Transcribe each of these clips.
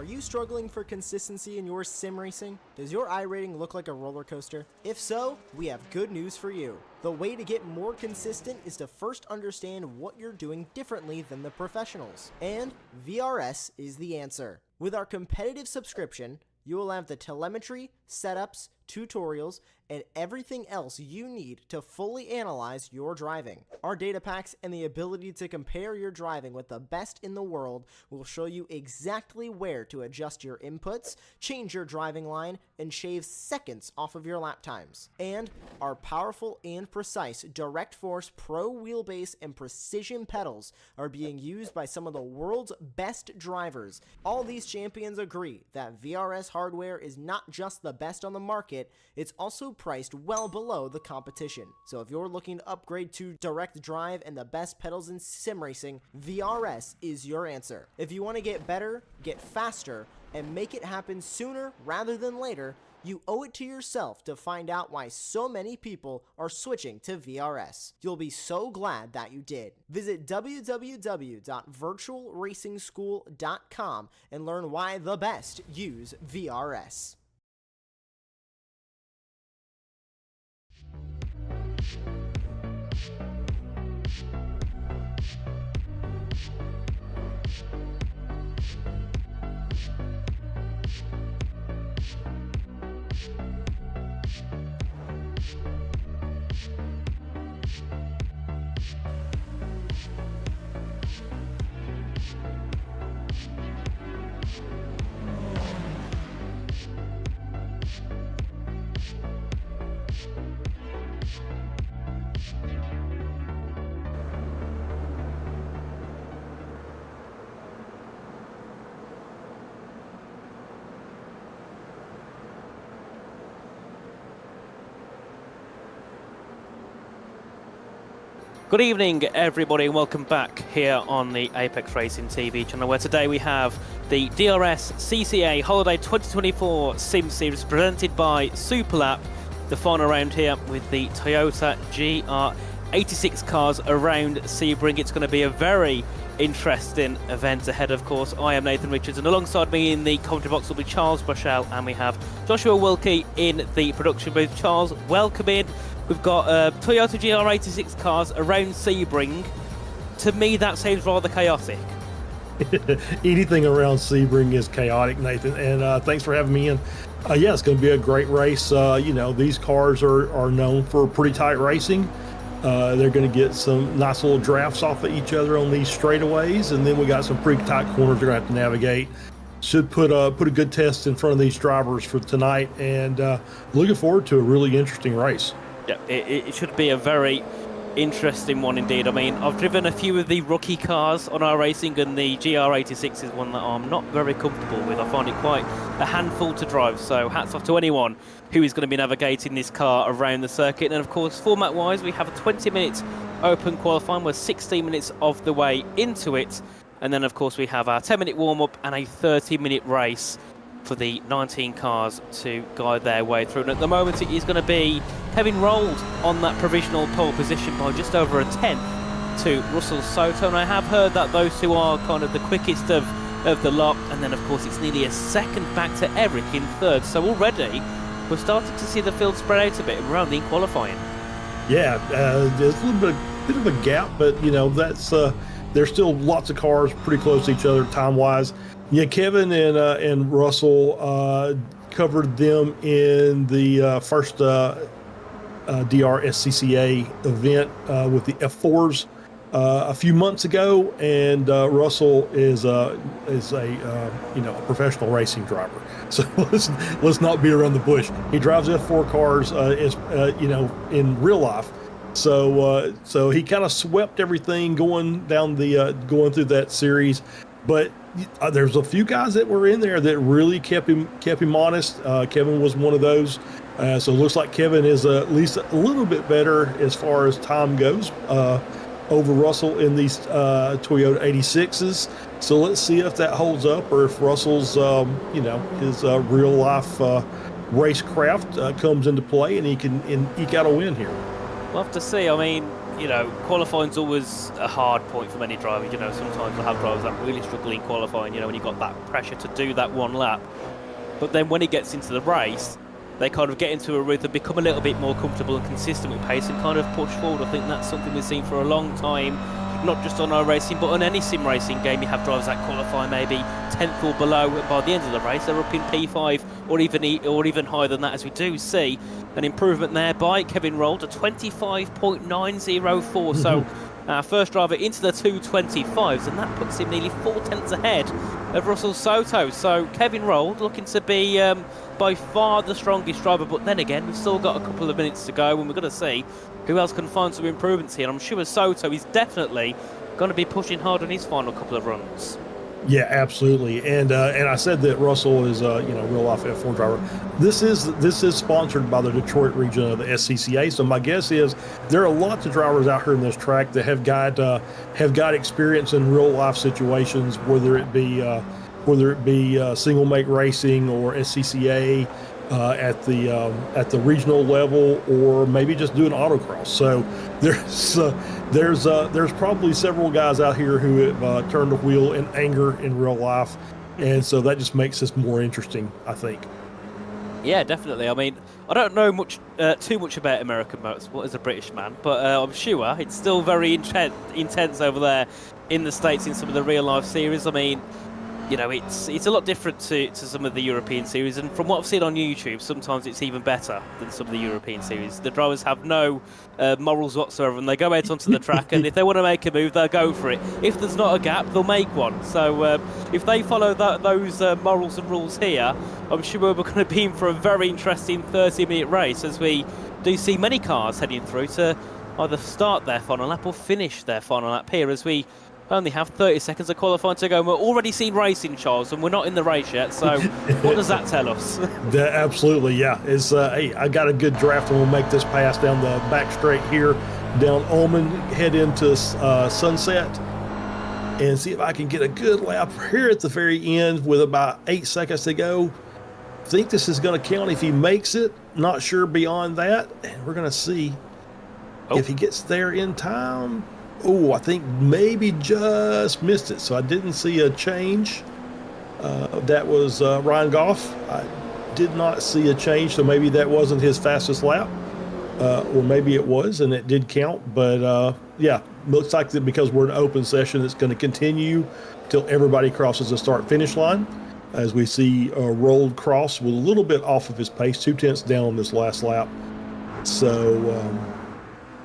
Are you struggling for consistency in your sim racing? Does your iRating look like a roller coaster? If so, we have good news for you. The way to get more consistent is to first understand what you're doing differently than the professionals. And VRS is the answer. With our competitive subscription, you will have the telemetry, setups, tutorials, and everything else you need to fully analyze your driving. Our data packs and the ability to compare your driving with the best in the world will show you exactly where to adjust your inputs, change your driving line, and shave seconds off of your lap times. And our powerful and precise Direct Force Pro wheelbase and precision pedals are being used by some of the world's best drivers. All these champions agree that VRS hardware is not just the best on the market, it's also priced well below the competition. So if you're looking to upgrade to direct drive and the best pedals in sim racing, VRS is your answer. If you want to get better, get faster, and make it happen sooner rather than later, you owe it to yourself to find out why so many people are switching to VRS. You'll be so glad that you did. Visit www.virtualracingschool.com and learn why the best use VRS. Good evening, everybody, and welcome back here on the Apex Racing TV channel, where today we have the DRSCCA Holiday 2024 Sim Series presented by SUPERLAP. The final round here with the Toyota GR86 cars around Sebring. It's going to be a very interesting event ahead, of course. I am Nathan Richards, and alongside me in the commentary box will be Charles Brushell, and we have Joshua Wilkie in the production booth. Charles, welcome in. We've got Toyota GR86 cars around Sebring. To me, that seems rather chaotic. Anything around Sebring is chaotic, Nathan, and thanks for having me in. Yeah, it's going to be a great race. You know, these cars are known for pretty tight racing. They're going to get some nice little drafts off of each other on these straightaways, and then we got some pretty tight corners they're going to have to navigate. Should put a good test in front of these drivers for tonight, and looking forward to a really interesting race. Yeah, it should be a very interesting one indeed. I mean, I've driven a few of the rookie cars on our racing, and the GR86 is one that I'm not very comfortable with. I find it quite a handful to drive, so hats off to anyone who is going to be navigating this car around the circuit. And of course, format-wise, we have a 20-minute open qualifying. We're 16 minutes of the way into it. And then, of course, we have our 10-minute warm-up and a 30-minute race for the 19 cars to guide their way through. And at the moment, it is going to be Kevin rolled on that provisional pole position by just over a tenth to Russell Soto. And I have heard that those two are kind of the quickest of the lot. And then, of course, it's nearly a second back to Eric in third. So already, we're starting to see the field spread out a bit around in qualifying. Yeah, there's a little bit of a gap, but, you know, that's there's still lots of cars pretty close to each other time-wise. Yeah, Kevin and Russell covered them in the first DRSCCA event with the F4s a few months ago, and Russell is a you know, a professional racing driver. So let's not beat around the bush. He drives F4 cars you know, in real life. So he kind of swept everything going down the going through that series, but there's a few guys that were in there that really kept him honest. Kevin was one of those. So it looks like Kevin is at least a little bit better as far as time goes over Russell in these Toyota 86s. So let's see if that holds up, or if Russell's you know, his real life racecraft comes into play and he can eke out a win here. We'll have to see. I mean, you know, qualifying's always a hard point for many drivers. You know, sometimes we'll have drivers that really struggle in qualifying, you know, when you've got that pressure to do that one lap. But then when it gets into the race, they kind of get into a rhythm, become a little bit more comfortable and consistent with pace and kind of push forward. I think that's something we've seen for a long time, not just on our racing, but on any sim racing game. You have drivers that qualify maybe 10th or below, and by the end of the race, they're up in P5 or even higher than that, as we do see an improvement there by Kevin Rold, a 25.904. So our first driver into the 225s, and that puts him nearly 4 tenths ahead of Russell Soto. So Kevin Rold looking to be by far the strongest driver, but then again, we've still got a couple of minutes to go, and we're going to see who else can find some improvements here. I'm sure Soto is definitely going to be pushing hard on his final couple of runs. Yeah, absolutely. And I said that Russell is real life F1 driver. This is sponsored by the Detroit region of the SCCA. So my guess is there are lots of drivers out here in this track that have got experience in real life situations, whether it be single make racing or SCCA at the regional level, or maybe just doing autocross. So there's probably several guys out here who have turned the wheel in anger in real life, and so that just makes this more interesting, I think. Yeah, definitely. I mean, I don't know too much about American motorsport as a British man, but I'm sure it's still very intense over there in the States in some of the real life series. I mean, you know, it's a lot different to some of the European series, and from what I've seen on YouTube, sometimes it's even better than some of the European series. The drivers have no morals whatsoever, and they go out onto the track, and if they want to make a move, they'll go for it. If there's not a gap, they'll make one. So if they follow those morals and rules here, I'm sure we're going to be in for a very interesting 30-minute race, as we do see many cars heading through to either start their final lap or finish their final lap here, as we only have 30 seconds of qualifying to go, and we're already seeing racing, Charles, and we're not in the race yet. So what does that tell us? Absolutely, yeah. It's hey, I got a good draft, and we'll make this pass down the back straight here, down Ullman, head into Sunset, and see if I can get a good lap here at the very end with about 8 seconds to go. Think this is going to count if he makes it. Not sure beyond that, and we're going to see if he gets there in time. Oh, I think maybe just missed it, so I didn't see a change. That was Ryan Goff. I did not see a change, so maybe that wasn't his fastest lap, or maybe it was, and it did count. But yeah, looks like that because we're in an open session, it's going to continue till everybody crosses the start-finish line, as we see Rold cross with a little bit off of his pace, 2 tenths down on this last lap. So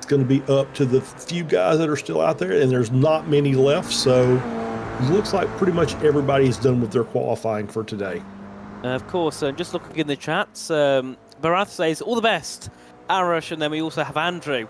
going to be up to the few guys that are still out there, and there's not many left, so it looks like pretty much everybody's done with their qualifying for today. Of course, just looking in the chats, Barath says all the best, Arash, and then we also have Andrew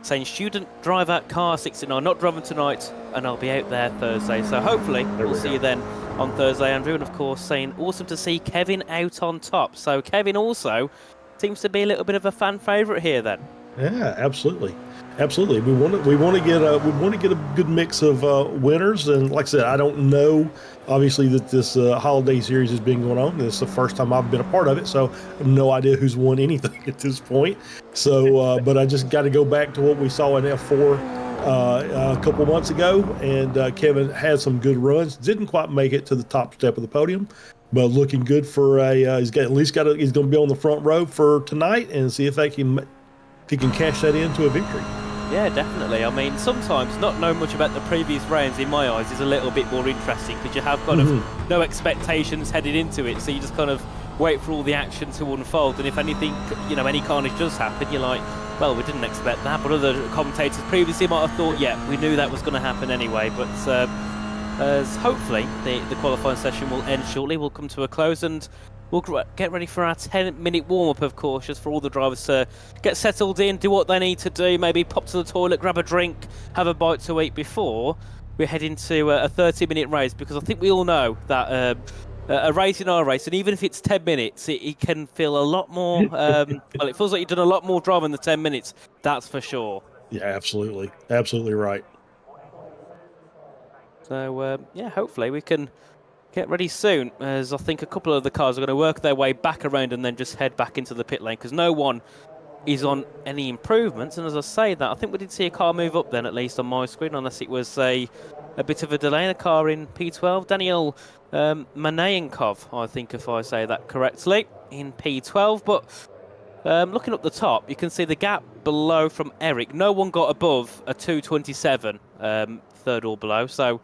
saying student driver car 69, not driving tonight, and I'll be out there Thursday, so hopefully we'll see you then on Thursday, Andrew. And of course saying awesome to see Kevin out on top, so Kevin also seems to be a little bit of a fan favourite here then. Yeah, absolutely. We want to get a good mix of winners, and like I said, I don't know obviously that this holiday series has been going on. This is the first time I've been a part of it, so I have no idea who's won anything at this point. So, but I just got to go back to what we saw in F4 a couple months ago, and Kevin had some good runs. Didn't quite make it to the top step of the podium, but looking good for a. He's going to be on the front row for tonight, and see if he can cash that into a victory. Yeah, definitely. I mean, sometimes not knowing much about the previous rounds, in my eyes, is a little bit more interesting, because you have kind of no expectations headed into it, so you just kind of wait for all the action to unfold, and if anything, you know, any carnage does happen, you're like, well, we didn't expect that, but other commentators previously might have thought, yeah, we knew that was going to happen anyway. But as hopefully the qualifying session will end shortly, we'll come to a close, and we'll get ready for our 10-minute warm-up, of course, just for all the drivers to get settled in, do what they need to do, maybe pop to the toilet, grab a drink, have a bite to eat before we head into a 30-minute race, because I think we all know that a race in our race, and even if it's 10 minutes, it can feel a lot more, well, it feels like you've done a lot more driving than 10 minutes, that's for sure. Yeah, absolutely. Absolutely right. So, yeah, hopefully we can get ready soon, as I think a couple of the cars are going to work their way back around and then just head back into the pit lane, because no one is on any improvements. And as I say that, I think we did see a car move up then, at least on my screen, unless it was a bit of a delay in a car in P12. Daniel Manayenkov, I think, if I say that correctly, in P12. But looking up the top, you can see the gap below from Eric. No one got above a 2:27, third or below. So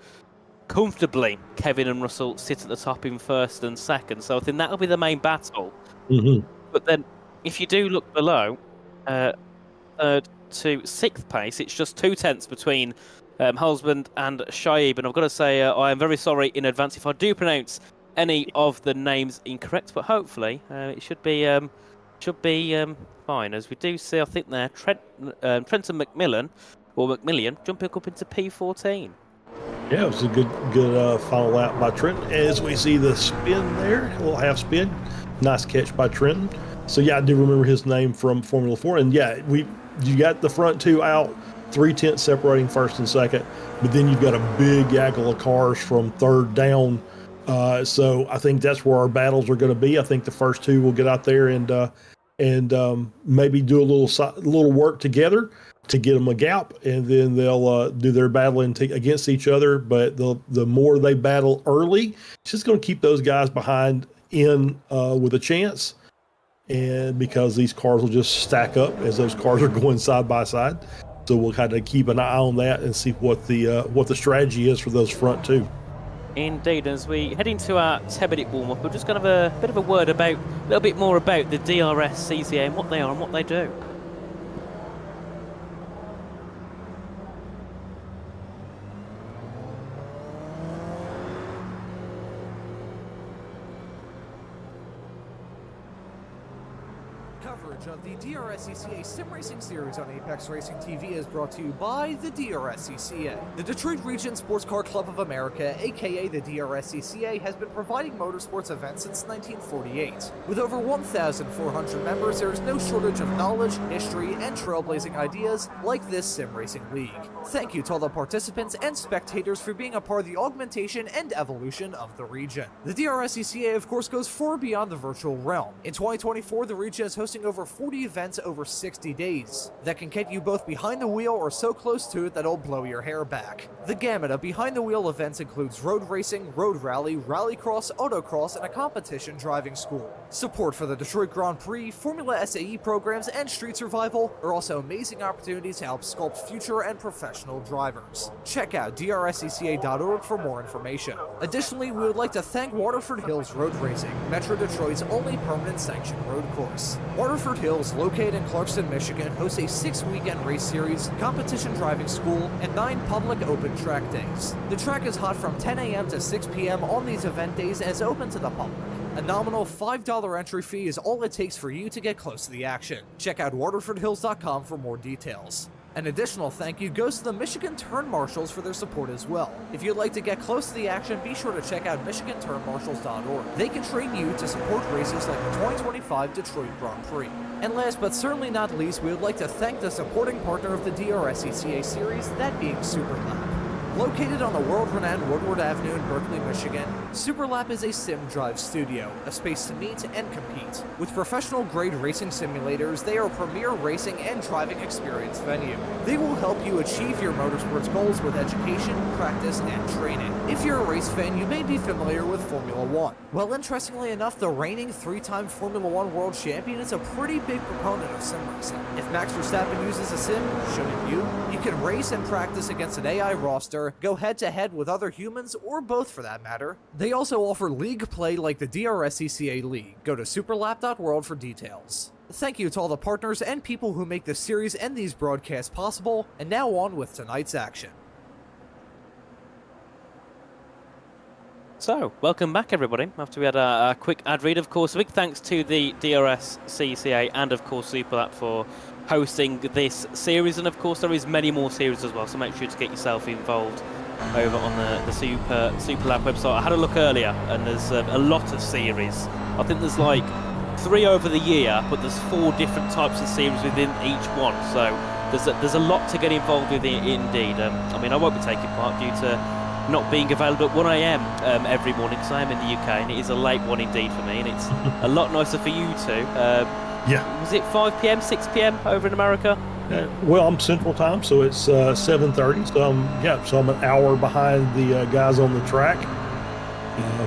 comfortably, Kevin and Russell sit at the top in first and second. So I think that'll be the main battle. But then, if you do look below, third to sixth place, it's just 2/10 between husband and Shaib. And I've got to say, I am very sorry in advance if I do pronounce any of the names incorrect, but hopefully it should be fine. As we do see, I think there, Trenton McMillan jumping up into P14. Yeah, it was a good final lap by Trenton. As we see the spin there, a little half spin. Nice catch by Trenton. So yeah, I do remember his name from Formula 4. And yeah, you got the front two out, 3/10 separating first and second, but then you've got a big gaggle of cars from third down. So I think that's where our battles are going to be. I think the first two will get out there and maybe do a little work together to get them a gap, and then they'll do their battling against each other. But the more they battle early, it's just going to keep those guys behind with a chance. And because these cars will just stack up as those cars are going side by side. So we'll kind of keep an eye on that and see what the strategy is for those front two. Indeed, as we head into our 10-minute warm-up, we're just going to have a bit of a word a little bit more about the DRSCCA and what they are and what they do. Coverage of the DRSCCA Sim Racing Series on Apex Racing TV is brought to you by the DRSCCA. The Detroit Region Sports Car Club of America, aka the DRSCCA, has been providing motorsports events since 1948. With over 1,400 members, there is no shortage of knowledge, history, and trailblazing ideas like this sim racing league. Thank you to all the participants and spectators for being a part of the augmentation and evolution of the region. The DRSCCA, of course, goes far beyond the virtual realm. In 2024, the region is hosting over 40 events over 60 days that can get you both behind the wheel or so close to it that it'll blow your hair back. The gamut of behind the wheel events includes road racing, road rally, rallycross, autocross, and a competition driving school. Support for the Detroit Grand Prix, Formula SAE programs, and Street Survival are also amazing opportunities to help sculpt future and professional drivers. Check out DRSCCA.org for more information. Additionally, we would like to thank Waterford Hills Road Racing, Metro Detroit's only permanent sanctioned road course. Waterford Hills, located in Clarkston, Michigan, hosts a 6-weekend race series, competition driving school, and 9 public open track days. The track is hot from 10 a.m. to 6 p.m. on these event days and is open to the public. A nominal $5 entry fee is all it takes for you to get close to the action. Check out waterfordhills.com for more details. An additional thank you goes to the Michigan Turn Marshals for their support as well. If you'd like to get close to the action, be sure to check out michiganturnmarshals.org. They can train you to support races like the 2025 Detroit Grand Prix. And last but certainly not least, we would like to thank the supporting partner of the DRSCCA series, that being SUPERLAP. Located on the world-renowned Woodward Avenue in Berkeley, Michigan, SUPERLAP is a sim drive studio, a space to meet and compete. With professional-grade racing simulators, they are a premier racing and driving experience venue. They will help you achieve your motorsports goals with education, practice, and training. If you're a race fan, you may be familiar with Formula 1. Well, interestingly enough, the reigning 3-time Formula 1 world champion is a pretty big proponent of sim racing. If Max Verstappen uses a sim, shouldn't you? You can race and practice against an AI roster, go head-to-head with other humans, or both for that matter. They also offer league play like the DRSCCA League. Go to superlap.world for details. Thank you to all the partners and people who make this series and these broadcasts possible, and now on with tonight's action. So, welcome back everybody, after we had a quick ad read. Of course, a big thanks to the DRSCCA and of course SUPERLAP for hosting this series, and of course there is many more series as well, so make sure to get yourself involved over on the SUPERLAP website. I had a look earlier and there's a lot of series. I think there's like 3 over the year, but there's 4 different types of series within each one, so there's a lot to get involved with indeed. I mean, I won't be taking part due to not being available at 1 a.m. Every morning, because I am in the UK and it is a late one indeed for me, and it's a lot nicer for you two. Yeah. Was it 5 p.m., 6 p.m. over in America? Well, I'm Central Time, so it's 7:30. So I'm an hour behind the guys on the track,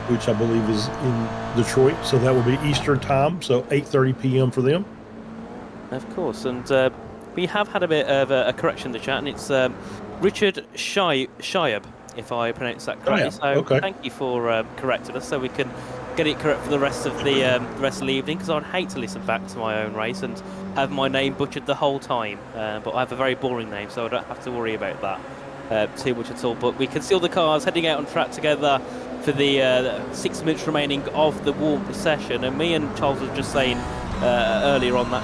which I believe is in Detroit. So that will be Eastern Time, so 8:30 p.m. for them. Of course, and we have had a bit of a correction in the chat, and it's Richard Shiab, if I pronounce that correctly. So okay. Thank you for correcting us, so we can get it correct for the rest of the evening. Because I'd hate to listen back to my own race and have my name butchered the whole time. But I have a very boring name, so I don't have to worry about that too much at all. But we can see all the cars heading out on track together for the 6 minutes remaining of the warm-up session. And me and Charles were just saying earlier on that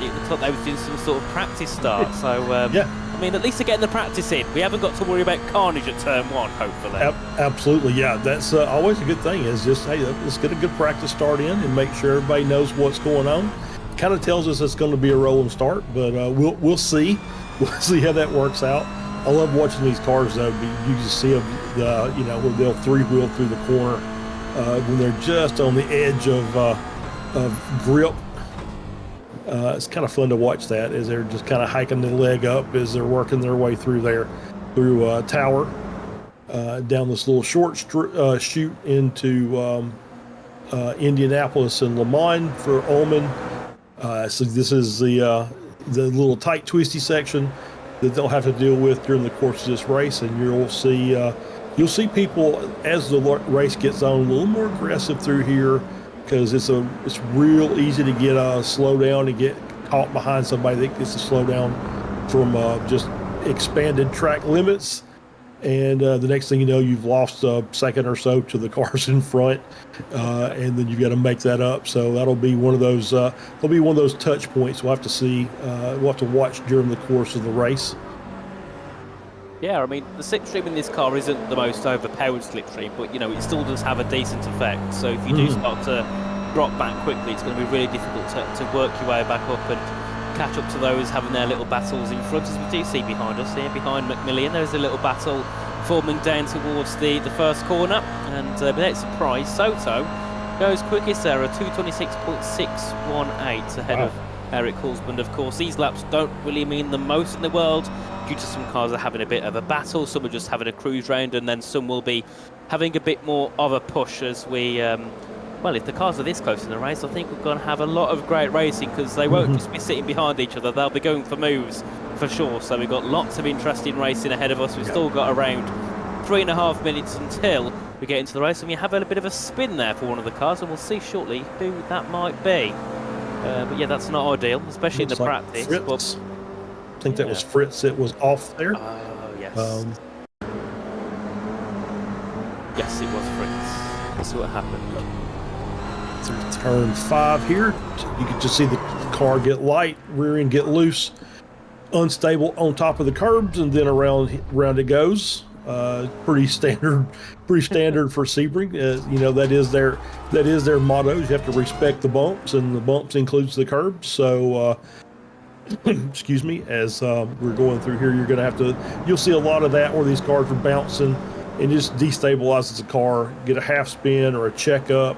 it looked like they were doing some sort of practice start. So yeah. I mean, at least they're getting the practice in. We haven't got to worry about carnage at turn 1, hopefully. Absolutely, yeah. That's always a good thing. Is just, hey, let's get a good practice start in and make sure everybody knows what's going on. Kind of tells us it's going to be a rolling start, but we'll see. We'll see how that works out. I love watching these cars though. You just see them, when they'll three-wheel through the corner when they're just on the edge of grip. It's kind of fun to watch that as they're just kind of hiking the leg up as they're working their way through Tower, down this little short chute into Indianapolis and Le Mans for Ullman. So this is the little tight twisty section that they'll have to deal with during the course of this race, and you'll see people as the race gets on a little more aggressive through here, because it's real easy to get a slow down and get caught behind somebody that gets to slow down from just expanded track limits. And the next thing you know, you've lost a second or so to the cars in front, and then you've got to make that up. So that'll be one of those. That'll be one of those touch points we'll have to see. We'll have to watch during the course of the race. Yeah, I mean, the slipstream in this car isn't the most overpowered slipstream, but, it still does have a decent effect. So if you do start to drop back quickly, it's going to be really difficult to work your way back up and catch up to those having their little battles in front, as we do see behind us here, behind McMillan. There's a little battle forming down towards the first corner, and without surprise, Soto goes quickest there, a 2:26.618 ahead of Eric Hulsband. Of course, these laps don't really mean the most in the world, due to some cars are having a bit of a battle, some are just having a cruise round, and then some will be having a bit more of a push as we, well, if the cars are this close in the race, I think we're going to have a lot of great racing, because they won't just be sitting behind each other, they'll be going for moves for sure. So we've got lots of interesting racing ahead of us. We've still got around 3.5 minutes until we get into the race, and we have a bit of a spin there for one of the cars, and we'll see shortly who that might be. But yeah, that's not ideal, especially Looks in the like practice. Fritz. I think that was Fritz that was off there. Oh, yes. Yes, it was Fritz. Let's see what happened. Through turn 5 here, you can just see the car get light, rear end get loose, unstable on top of the curbs, and then around it goes. Pretty standard for Sebring. That is their motto. You have to respect the bumps, and the bumps includes the curbs. So excuse me, as we're going through here, you'll see a lot of that where these cars are bouncing and just destabilizes the car, get a half spin or a check up.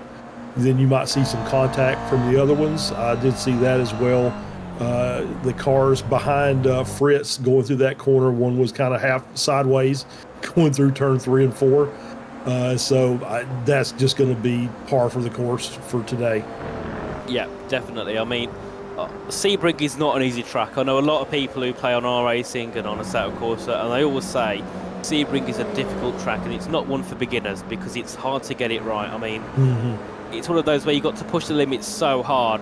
Then you might see some contact from the other ones. I did see that as well. The cars behind Fritz going through that corner, one was kind of half sideways going through turn 3 and 4. So that's just going to be par for the course for today. Yeah, definitely. I mean, Sebring is not an easy track. I know a lot of people who play on iRacing and on Assetto Corsa, and they always say Sebring is a difficult track, and it's not one for beginners because it's hard to get it right. I mean, it's one of those where you got to push the limits so hard,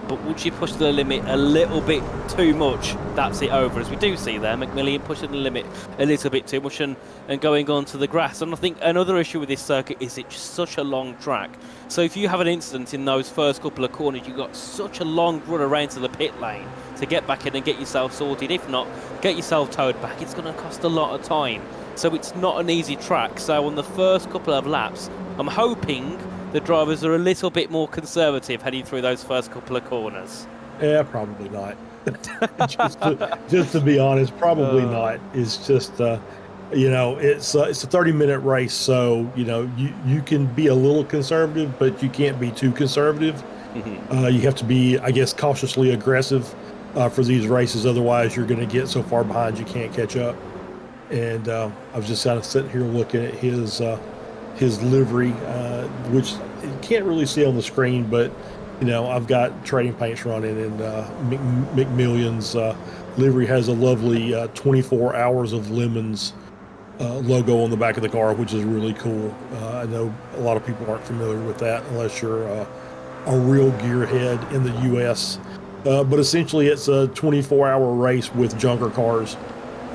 but once you push the limit a little bit too much, that's it over, as we do see there. McMillan pushing the limit a little bit too much and going on to the grass. And I think another issue with this circuit is it's such a long track. So if you have an incident in those first couple of corners, you've got such a long run around to the pit lane to get back in and get yourself sorted. If not, get yourself towed back. It's going to cost a lot of time. So it's not an easy track. So on the first couple of laps, I'm hoping the drivers are a little bit more conservative heading through those first couple of corners. Yeah, probably not. just to be honest, probably not. It's just, it's a 30-minute race, so you can be a little conservative, but you can't be too conservative You have to be, I guess, cautiously aggressive for these races. Otherwise, you're going to get so far behind you can't catch up. And I was just kind of sitting here looking at his livery, which you can't really see on the screen, but I've got trading paints running, and McMillion's livery has a lovely 24 Hours of Lemons logo on the back of the car, which is really cool. I know a lot of people aren't familiar with that unless you're a real gearhead in the U.S. But essentially, it's a 24-hour race with junker cars,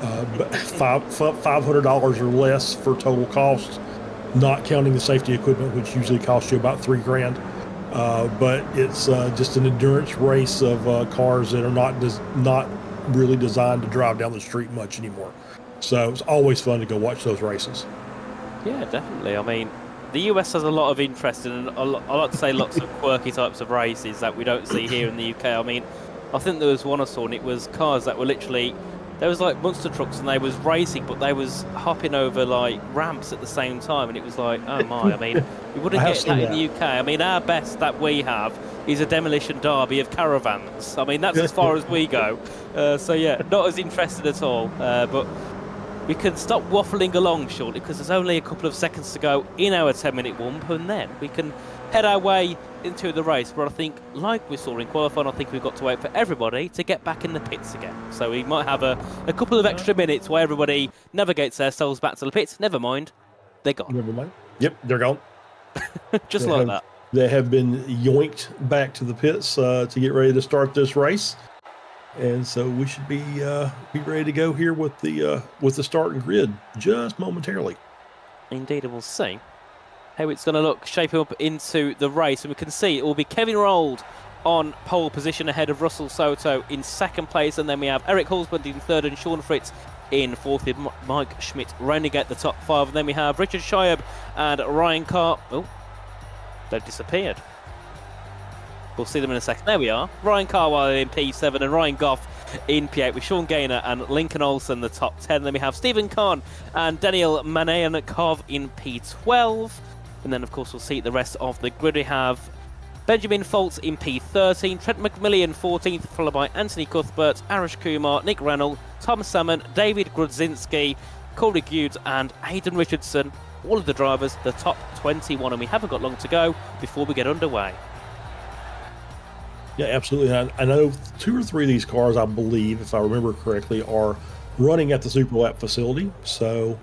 but $500 or less for total cost, not counting the safety equipment, which usually costs you about $3,000. But it's just an endurance race of cars that are not really designed to drive down the street much anymore. So it's always fun to go watch those races. Yeah, definitely. I mean, the US has a lot of interest in, I like to say, lots of quirky types of races that we don't see here in the UK. I mean, I think there was one I saw, and it was cars that were literally, there was like monster trucks, and they was racing, but they was hopping over like ramps at the same time, and it was like, oh my, I mean, you wouldn't get that in the UK. I mean, our best that we have is a demolition derby of caravans. I mean, that's as far as we go. So yeah, not as interested at all, but we can stop waffling along shortly because there's only a couple of seconds to go in our 10-minute wump, and then we can head our way into the race. But I think, like we saw in qualifying, I think we've got to wait for everybody to get back in the pits again. So we might have a couple of extra minutes where everybody navigates themselves back to the pits. Never mind, they're gone. Never mind. Yep, they're gone. Just like that. They have been yoinked back to the pits to get ready to start this race. And so we should be ready to go here with the starting grid just momentarily. Indeed, and we'll see how it's going to look shaping up into the race. And we can see it will be Kevin Rold on pole position ahead of Russell Soto in second place. And then we have Eric Hulsbund in third and Sean Fritz in fourth, with Mike Schmidt rounding out the top five. And then we have Richard Shiab and Ryan Carr. Oh, they've disappeared. We'll see them in a second. There we are. Ryan Carwell in P7 and Ryan Goff in P8 with Sean Gaynor and Lincoln Olsen the top 10. Then we have Stephen Kahn and Daniel Manayankov in P12. And then, of course, we'll see the rest of the grid. We have Benjamin Foltz in P13, Trent McMillan 14th, followed by Anthony Cuthbert, Arash Kumar, Nick Rennell, Tom Salmon, David Grudzinski, Corey Gudes and Aidan Richardson. All of the drivers, the top 21. And we haven't got long to go before we get underway. Yeah, absolutely. I know 2 or 3 of these cars, I believe, if I remember correctly, are running at the SUPERLAP facility. So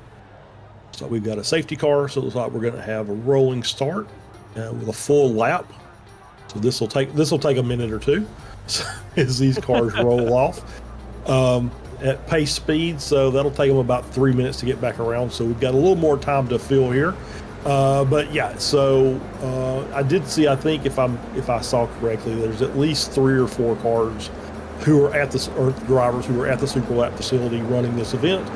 we've got a safety car, so it looks like we're going to have a rolling start with a full lap. So this will take a minute or two as these cars roll off at pace speed. So that'll take them about 3 minutes to get back around. So we've got a little more time to fill here. But yeah, so I did see, I think if I saw correctly, there's at least 3 or 4 cars who are at drivers who are at the SUPERLAP facility running this event,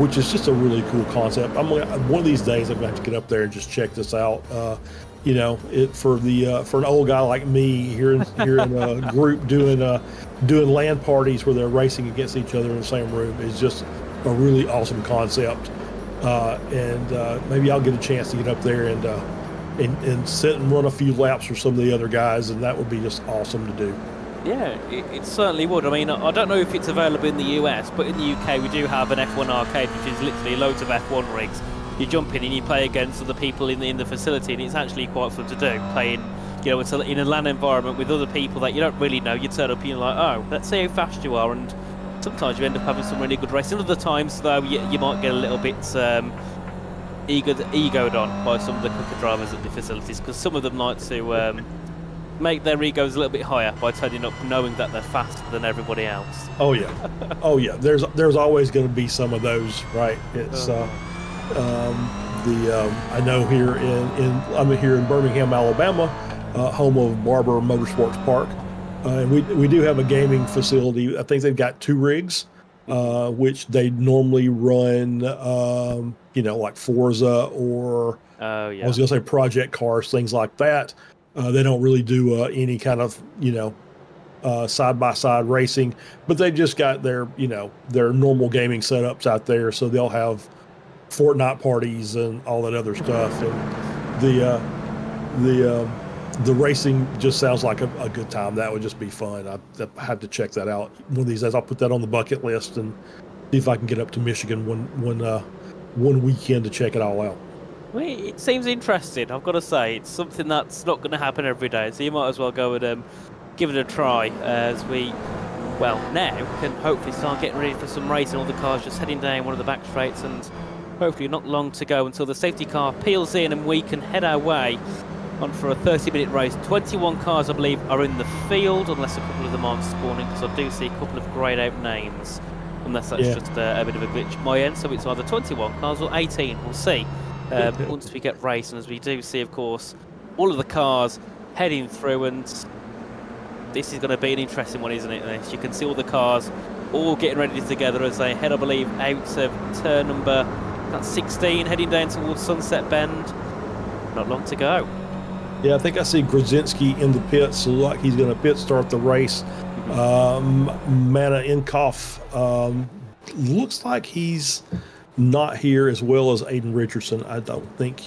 which is just a really cool concept. One of these days I'm going to have to get up there and just check this out. For an old guy like me here in a group doing land parties where they're racing against each other in the same room is just a really awesome concept. And maybe I'll get a chance to get up there and sit and run a few laps for some of the other guys, and that would be just awesome to do. Yeah, it certainly would. I mean, I don't know if it's available in the US, but in the UK we do have an F1 arcade, which is literally loads of F1 rigs. You jump in and you play against other people in the facility, and it's actually quite fun to do. Playing, it's in a LAN environment with other people that you don't really know. You turn up and you're like, oh, let's see how fast you are, and sometimes you end up having some really good racing. Other times, though, you might get a little bit egoed on by some of the quicker drivers at the facilities, because some of them like to make their egos a little bit higher by turning up knowing that they're faster than everybody else. Oh yeah, oh yeah. There's always going to be some of those, right? It's I know I'm here in Birmingham, Alabama, home of Barber Motorsports Park. And we do have a gaming facility. I think they've got 2 rigs, which they normally run, like Forza or I was going to say project cars, things like that. They don't really do any kind of, side-by-side racing, but they've just got their normal gaming setups out there. So they'll have Fortnite parties and all that other stuff. And the the racing just sounds like a good time. That would just be fun. I have to check that out one of these days. I'll put that on the bucket list and see if I can get up to Michigan one weekend to check it all out. Well, it seems interesting, I've got to say. It's something that's not going to happen every day, so you might as well go and give it a try as we, well, now can hopefully start getting ready for some racing. All the cars just heading down one of the back straights, and hopefully not long to go until the safety car peels in and we can head our way on for a 30-minute race. 21 cars, I believe, are in the field, unless a couple of them aren't spawning, because I do see a couple of greyed out names, unless that's just a bit of a glitch at my end. So it's either 21 cars or 18, we'll see once we get racing, as we do see, of course, all of the cars heading through, and this is going to be an interesting one, isn't it? As you can see all the cars all getting ready together as they head, I believe, out of turn number, that's 16, heading down towards Sunset Bend. Not long to go. Yeah, I think I see Grzinski in the pits, so like he's going to pit start the race. Mana Inkoff looks like he's not here, as well as Aiden Richardson. I don't think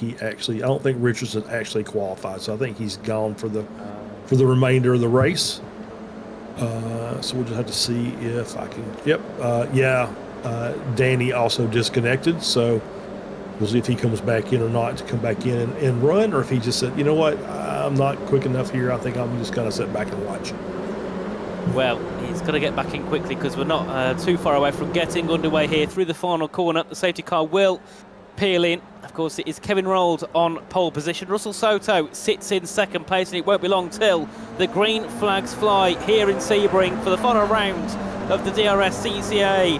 Richardson actually qualified, so I think he's gone for the remainder of the race. So we'll just have to see if I can. Danny also disconnected, so we'll see if he comes back in or not to come back in and run, or if he just said, you know what, I'm not quick enough here. I think I'm just going to sit back and watch. Well, he's got to get back in quickly because we're not too far away from getting underway here through the final corner. The safety car will peel in. Of course, it is Kevin Rold on pole position. Russell Soto sits in second place, and it won't be long till the green flags fly here in Sebring for the final round of the DRSCCA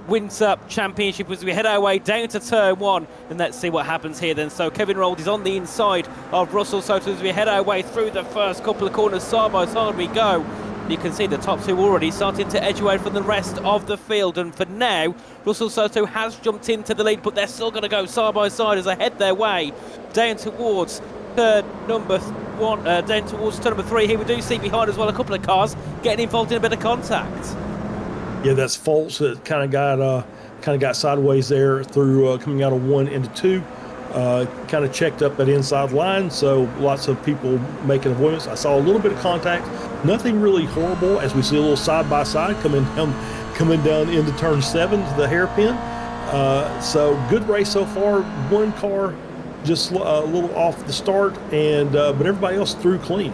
Winter Championship as we head our way down to turn one, and let's see what happens here then. So Kevin Rold is on the inside of Russell Soto as we head our way through the first couple of corners. Side by side we go. You can see the top two already starting to edge away from the rest of the field, and for now Russell Soto has jumped into the lead, but they're still going to go side by side as they head their way down towards turn number one, down towards turn number 3. Here we do see behind as well a couple of cars getting involved in a bit of contact. Yeah, that's false. It kind of got sideways there through coming out of 1 into 2. Kind of checked up that inside line, so lots of people making avoidance. I saw a little bit of contact, nothing really horrible, as we see a little side by side coming down into turn 7 to the hairpin. So good race so far. One car just a little off the start, and but everybody else through clean.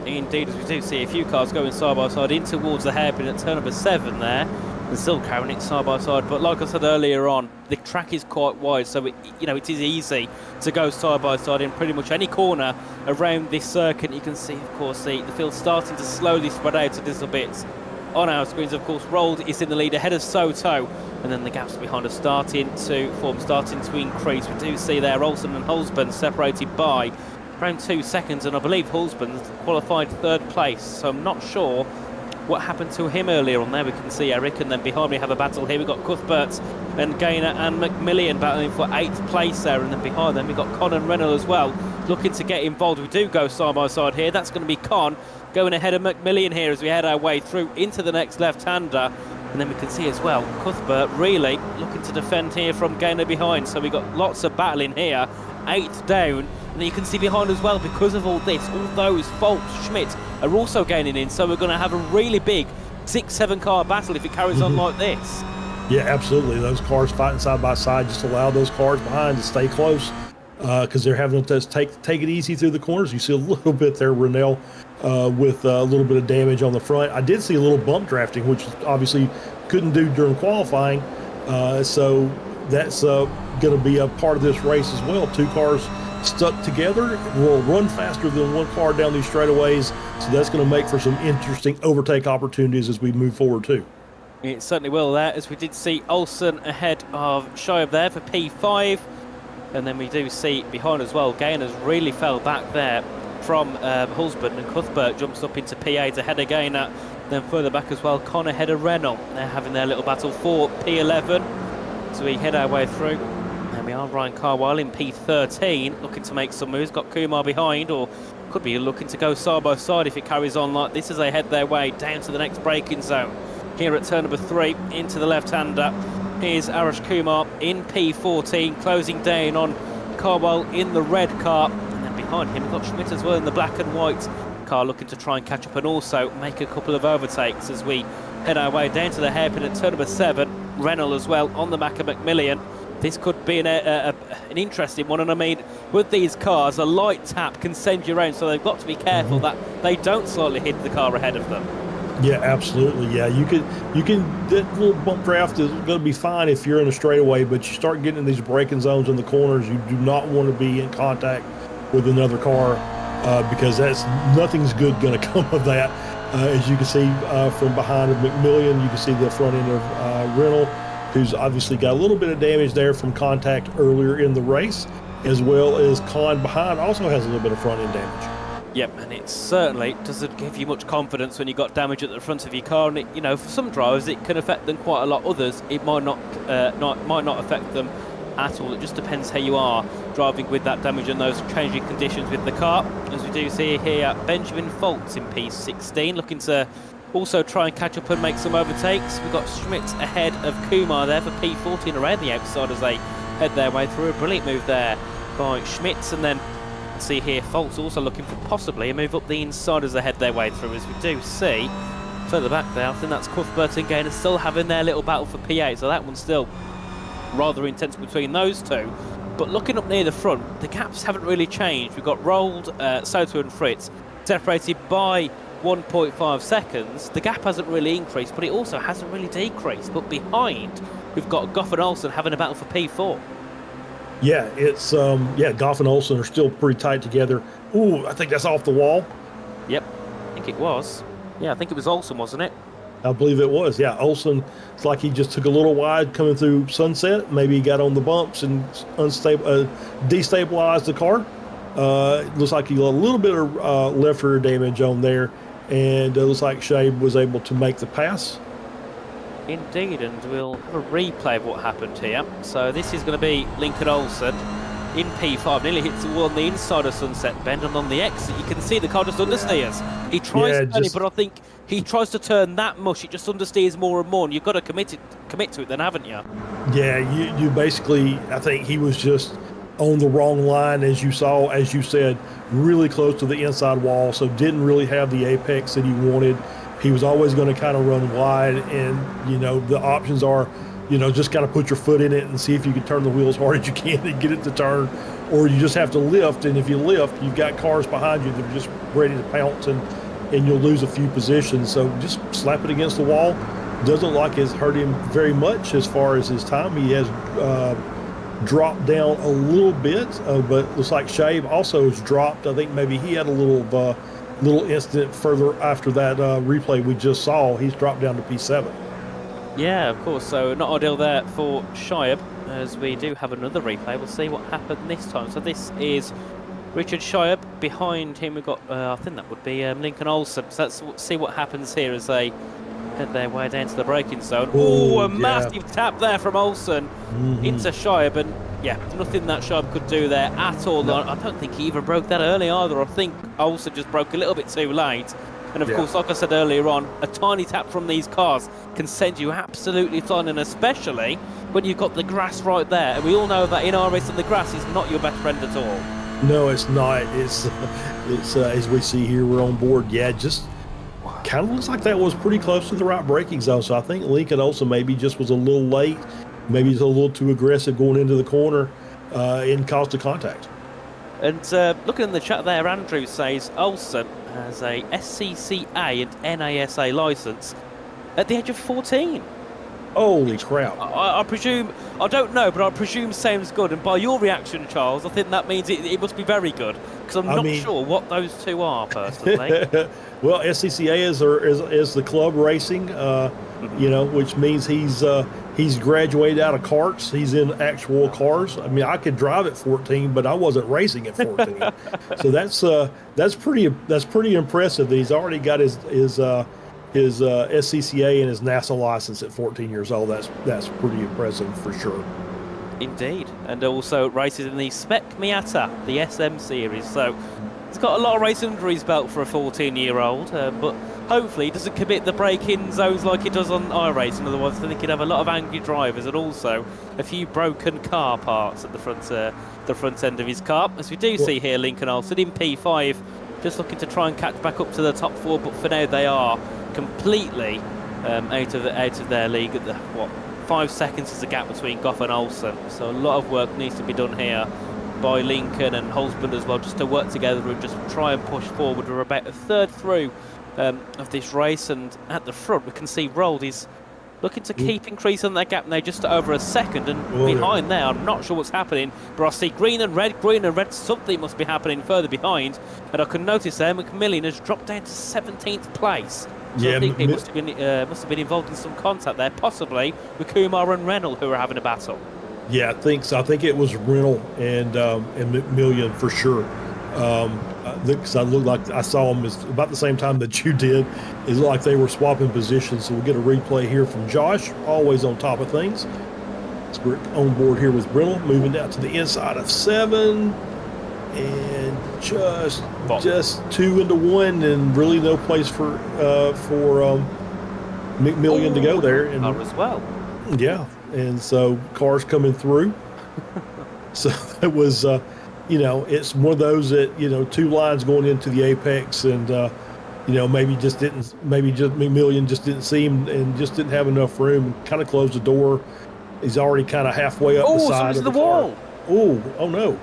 Indeed, as we do see a few cars going side by side in towards the hairpin at turn number 7 there, and still carrying it side by side. But like I said earlier on, the track is quite wide, so it is easy to go side by side in pretty much any corner around this circuit. You can see, of course, the field starting to slowly spread out a little bit on our screens. Of course, Rold is in the lead ahead of Soto, and then the gaps behind are starting to form, starting to increase. We do see there Olsen and Hulsburn separated by around 2 seconds, and I believe Hulsburn qualified 3rd place, so I'm not sure what happened to him earlier on. There we can see Eric, and then behind me have a battle here. We've got Cuthbert and Gaynor and McMillian battling for 8th place there, and then behind them we've got Con and Reynolds as well looking to get involved. We do go side by side here. That's going to be Con going ahead of McMillian here as we head our way through into the next left-hander. And then we can see as well Cuthbert really looking to defend here from Gaynor behind, so we've got lots of battling here. 8th down, and then you can see behind as well, because of all this, all those Foltz, Schmidt are also gaining in, so we're going to have a really big 6-7 car battle if it carries on like this. Yeah, absolutely. Those cars fighting side by side just allow those cars behind to stay close, because they're having to take it easy through the corners. You see a little bit there, Rennell, with a little bit of damage on the front. I did see a little bump drafting, which obviously couldn't do during qualifying, so that's going to be a part of this race as well. 2 cars stuck together will run faster than 1 car down these straightaways, so that's going to make for some interesting overtake opportunities as we move forward too. It certainly will there, as we did see Olsen ahead of Shive there for P5, and then we do see behind as well Gaynor's really fell back there from Hulsburn, and Cuthbert jumps up into P8 ahead of Gaynor. Then further back as well, Con ahead of Renault. They're having their little battle for P11, so we head our way through. And we are Ryan Carwile in P13, looking to make some moves. Got Kumar behind, or could be looking to go side by side if it carries on like this as they head their way down to the next braking zone. Here at turn number 3, into the left-hander, is Arash Kumar in P14, closing down on Carwile in the red car. And then behind behind him. We've got Schmidt as well in the black and white car looking to try and catch up and also make a couple of overtakes as we head our way down to the hairpin at turn number 7. Renault as well on the back of McMillan. This could be an interesting one, and I mean, with these cars, a light tap can send you around, so they've got to be careful that they don't slightly hit the car ahead of them. Yeah, absolutely. Yeah, you can. That little bump draft is going to be fine if you're in a straightaway, but you start getting in these braking zones in the corners, you do not want to be in contact with another car because nothing's good going to come of that. As you can see from behind of McMillan, you can see the front end of Renault, who's obviously got a little bit of damage there from contact earlier in the race, as well as Con behind also has a little bit of front end damage. Yep, and it certainly doesn't give you much confidence when you've got damage at the front of your car, and it, you know, for some drivers it can affect them quite a lot. Others it might not affect them at all. It just depends how you are driving with that damage and those changing conditions with the car. As we do see here, Benjamin Foltz in P16 looking to also try and catch up and make some overtakes. We've got Schmidt ahead of Kumar there for P14 around the outside as they head their way through. A brilliant move there by Schmidt, and then see here Foltz also looking for possibly a move up the inside as they head their way through. As we do see further back there, I think that's Cuthbert and Gaynor still having their little battle for P8, so that one's still rather intense between those two. But looking up near the front, the gaps haven't really changed. We've got Rold, Soto and Fritz separated by 1.5 seconds. The gap hasn't really increased, but it also hasn't really decreased. But behind, we've got Goff and Olsen having a battle for P4. Yeah, it's Goff and Olsen are still pretty tight together. Ooh, I think that's off the wall. Yep, I think it was. Yeah, I think it was Olsen, wasn't it? I believe it was. Yeah, Olsen, it's like he just took a little wide coming through Sunset. Maybe he got on the bumps and destabilized the car. It looks like he got a little bit of left rear damage on there, and it looks like Shabe was able to make the pass. Indeed, and we'll have a replay of what happened here. So this is going to be Lincoln Olsen in P5, nearly hits the wall on the inside of Sunset Bend, and on the exit you can see the car just understeers. He tries to turn it, but I think he tries to turn that much, it just understeers more and more, and you've got to commit to it then, haven't you? Yeah, you basically, I think he was just on the wrong line, as you saw, as you said, really close to the inside wall, so didn't really have the apex that he wanted. He was always going to kind of run wide, and, you know, the options are, you know, just kind of put your foot in it and see if you can turn the wheel as hard as you can and get it to turn, or you just have to lift, and if you lift, you've got cars behind you that are just ready to pounce, and you'll lose a few positions. So just slap it against the wall. Doesn't look like it's hurt him very much as far as his time. He has dropped down a little bit, but looks like Shabe also has dropped. I think maybe he had a little incident further after that replay we just saw. He's dropped down to P7. Yeah, of course, so not ideal there for Shiab, as we do have another replay. We'll see what happened this time. So this is Richard Shiab. Behind him we've got, I think that would be Lincoln Olsen. So let's see what happens here as they head their way down to the braking zone. Oh, a massive tap there from Olsen into Shiab, and yeah, nothing that Shiab could do there at all. No. I don't think he even broke that early either. I think Olsen just broke a little bit too late. And of course, like I said earlier on, a tiny tap from these cars can send you absolutely flying, and especially when you've got the grass right there. And we all know that in our race, the grass is not your best friend at all. No, it's not. It's as we see here, we're on board. Yeah, just kind of looks like that was pretty close to the right braking zone. So I think Lincoln also maybe just was a little late. Maybe he's a little too aggressive going into the corner and caused a contact. And looking in the chat there, Andrew says Olsen has a SCCA and NASA license at the age of 14. Holy crap. I presume, I don't know, but I presume sounds good. And by your reaction, Charles, I think that means it must be very good, because I'm not sure what those two are, personally. Well, SCCA is the club racing, you know, which means he's graduated out of karts. He's in actual cars. I mean, I could drive at 14, but I wasn't racing at 14. So that's pretty impressive that he's already got his SCCA and his NASA license at 14 years old. That's pretty impressive for sure. Indeed, and also races in the Spec Miata, the SM series. So He's got a lot of racing under his belt for a 14-year-old, but hopefully he doesn't commit the braking zones like he does on iRacing. Otherwise, I think he'd have a lot of angry drivers and also a few broken car parts at the front end of his car. As we do see here, Lincoln Olsen in P5, just looking to try and catch back up to the top 4, but for now they are completely out of their league. At the 5 seconds is the gap between Goff and Olsen, so a lot of work needs to be done here by Lincoln and Holzbund as well, just to work together and just try and push forward. We're about a third through of this race, and at the front we can see Rold is looking to keep increasing that gap now just over a second, and behind there I'm not sure what's happening, but I see green and red, something must be happening further behind, and I can notice there McMillan has dropped down to 17th place. So I think he must have been involved in some contact there, possibly with Kumar and Reynolds, who are having a battle. Yeah, I think so. I think it was Reynolds and McMillan for sure. Because I saw them about the same time that you did. It looked like they were swapping positions. So we'll get a replay here from Josh, always on top of things. So we're on board here with Reynolds, moving down to the inside of 7, and just 2 into 1, and really no place for McMillan to go there. And as well. Yeah. And so cars coming through. So it was, it's one of those that, 2 lines going into the apex, and, maybe McMillan just didn't see him and just didn't have enough room, kind of closed the door. He's already kind of halfway up the side of the wall. Oh no.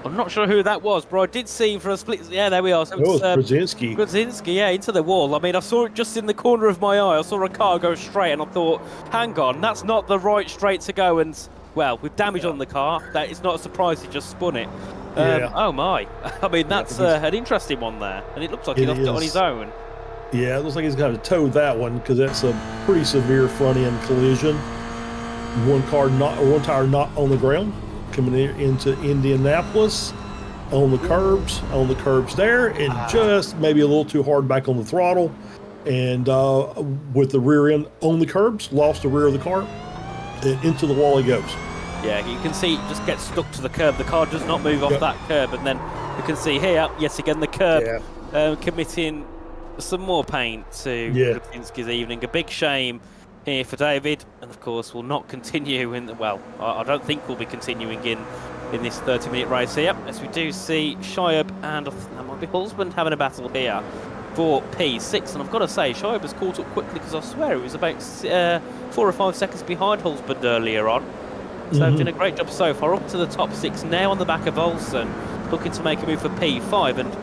I'm not sure who that was, but I did see for a split. Yeah, there we are. So it was Brzezinski. Brzezinski, yeah, into the wall. I mean, I saw it just in the corner of my eye. I saw a car go straight, and I thought, hang on, that's not the right straight to go. And, well, with damage on the car, that is not a surprise he just spun it. Oh, my. I mean, that's an interesting one there. And it looks like he left it on his own. Yeah, it looks like he's got to tow that one, because that's a pretty severe front-end collision. One tire not on the ground. Coming into Indianapolis on the curbs there, and just maybe a little too hard back on the throttle, and with the rear end on the curbs, lost the rear of the car, and into the wall he goes. Yeah, you can see it just gets stuck to the curb. The car does not move off that curb, and then you can see here, yet again, the curb committing some more pain to Brzezinski's evening. A big shame here for David, and of course will not continue in the, I don't think we'll be continuing in this 30-minute race here, as we do see Shiab and that might be Holzbund having a battle here for P6. And I've got to say, Shiab has caught up quickly, because I swear it was about 4 or 5 seconds behind Holzbund earlier on. So doing a great job so far, up to the top 6 now on the back of Olsen, looking to make a move for P5. And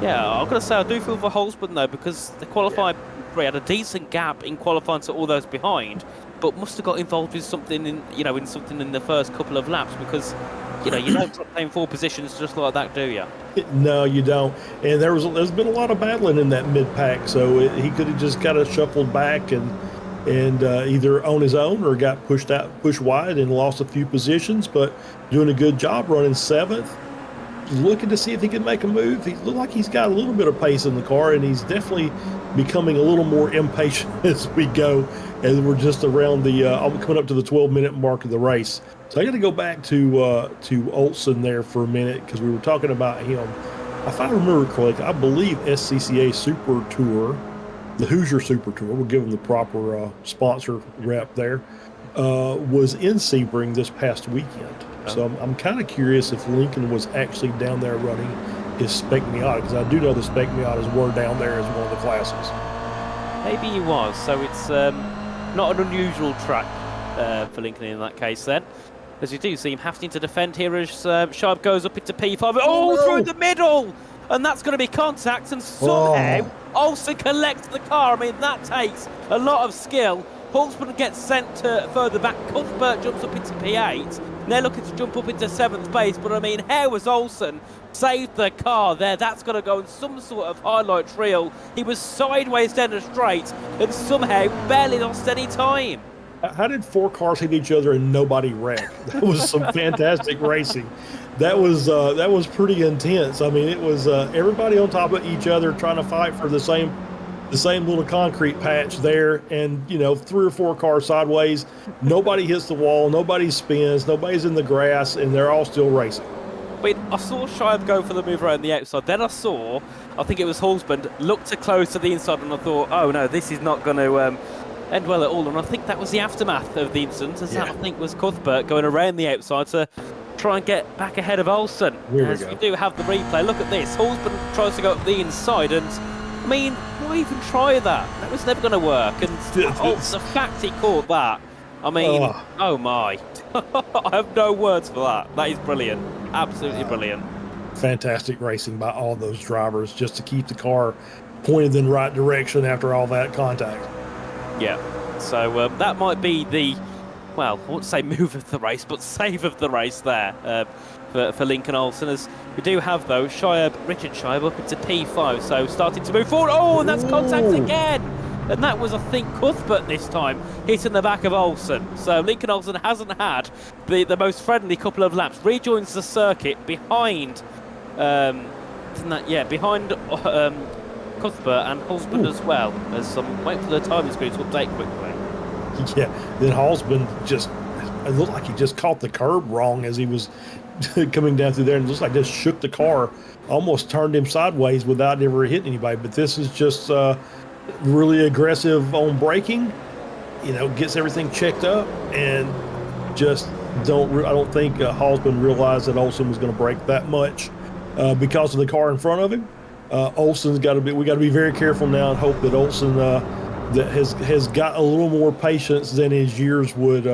yeah, I've got to say, I do feel for Holzbund though, because the qualified had a decent gap in qualifying to all those behind, but must have got involved with something in something in the first couple of laps, because you don't drop down 4 positions just like that, do you? No, you don't. And there's been a lot of battling in that mid pack, so he could have just kind of shuffled back and either on his own or got pushed wide and lost a few positions, but doing a good job running 7th. Looking to see if he can make a move. He looked like he's got a little bit of pace in the car, and he's definitely becoming a little more impatient as we go, as we're just around the coming up to the 12-minute mark of the race. So I got to go back to Olsen there for a minute, because we were talking about him. If I remember correctly, I believe SCCA Super Tour, the Hoosier Super Tour, we'll give them the proper sponsor rep there, was in Sebring this past weekend. So I'm kind of curious if Lincoln was actually down there running his Spec Miata, because I do know the Spec Miatas were down there as one of the classes. Maybe he was, so it's not an unusual track for Lincoln in that case then. As you do see him having to defend here as Sharp goes up into P5. Through the middle! And that's going to be contact, and somehow Olsen collects the car. I mean, that takes a lot of skill. Holzman gets sent to further back. Cuthbert jumps up into P8. They're looking to jump up into 7th place, but I mean, how has Olsen saved the car there? That's going to go in some sort of highlight reel. He was sideways down the straight and somehow barely lost any time. How did 4 cars hit each other and nobody wrecked? That was some fantastic racing. That was pretty intense. I mean, it was everybody on top of each other trying to fight for the same little concrete patch there, and 3 or 4 cars sideways. Nobody hits the wall, nobody spins, nobody's in the grass, and they're all still racing. I mean, I saw Shive go for the move around the outside. Then I think it was Halsband, look to close to the inside, and I thought, oh no, this is not going to end well at all. And I think that was the aftermath of the incident, as that, I think, was Cuthbert going around the outside to try and get back ahead of Olsen. As we do have the replay, look at this. Halsband tries to go up the inside, and I mean, why even try that? That was never going to work. And the fact he caught that, I mean, oh my. I have no words for that. That is brilliant. Absolutely brilliant. Fantastic racing by all those drivers just to keep the car pointed in the right direction after all that contact. Yeah. So that might be the, well, I won't say move of the race, but save of the race there for Lincoln Olsen. As we do have, though, Richard Shibe up into P5, so starting to move forward. Oh, and that's contact again! And that was, I think, Cuthbert this time, hitting the back of Olsen. So Lincoln Olsen hasn't had the most friendly couple of laps. Rejoins the circuit behind, behind Cuthbert and Halsband as well. As I'm waiting for the timing screen to update quickly. Yeah, then Halsband it looked like he just caught the curb wrong as he was coming down through there, and it looks like just shook the car, almost turned him sideways without ever hitting anybody. But this is just really aggressive on braking, gets everything checked up, and just I don't think Halsband realized that Olsen was going to brake that much because of the car in front of him. Olsen's got to be very careful now and hope that Olsen that has got a little more patience than his years would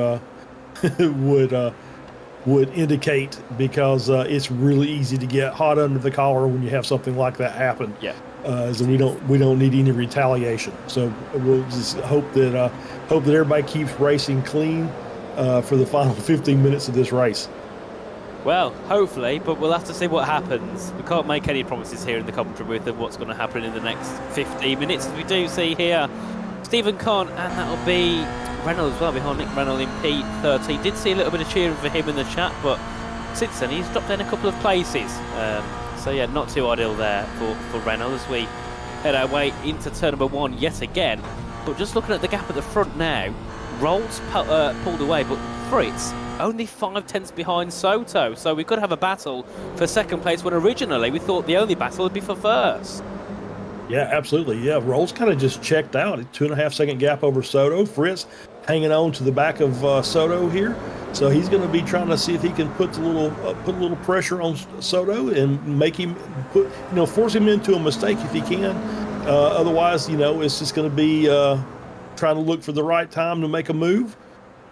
would indicate, because it's really easy to get hot under the collar when you have something like that happen. Yeah. So we don't need any retaliation. So we'll just hope that everybody keeps racing clean for the final 15 minutes of this race. Well, hopefully, but we'll have to see what happens. We can't make any promises here in the commentary booth of what's going to happen in the next 15 minutes. As we do see here, Stephen Kahn, and that'll be Reynolds as well, behind Nick Reynolds in P13. Did see a little bit of cheering for him in the chat, but since then he's dropped down a couple of places. So yeah, not too ideal there for Reynolds as we head our way into turn number 1 yet again. But just looking at the gap at the front now, Rolls pulled away, but Fritz only 5/10 behind Soto. So we could have a battle for second place when originally we thought the only battle would be for first. Yeah, absolutely. Yeah, Rolls kind of just checked out. 2.5 second gap over Soto. Fritz hanging on to the back of Soto here. So he's going to be trying to see if he can put a little pressure on Soto and make him force him into a mistake if he can. Otherwise, it's just going to be trying to look for the right time to make a move.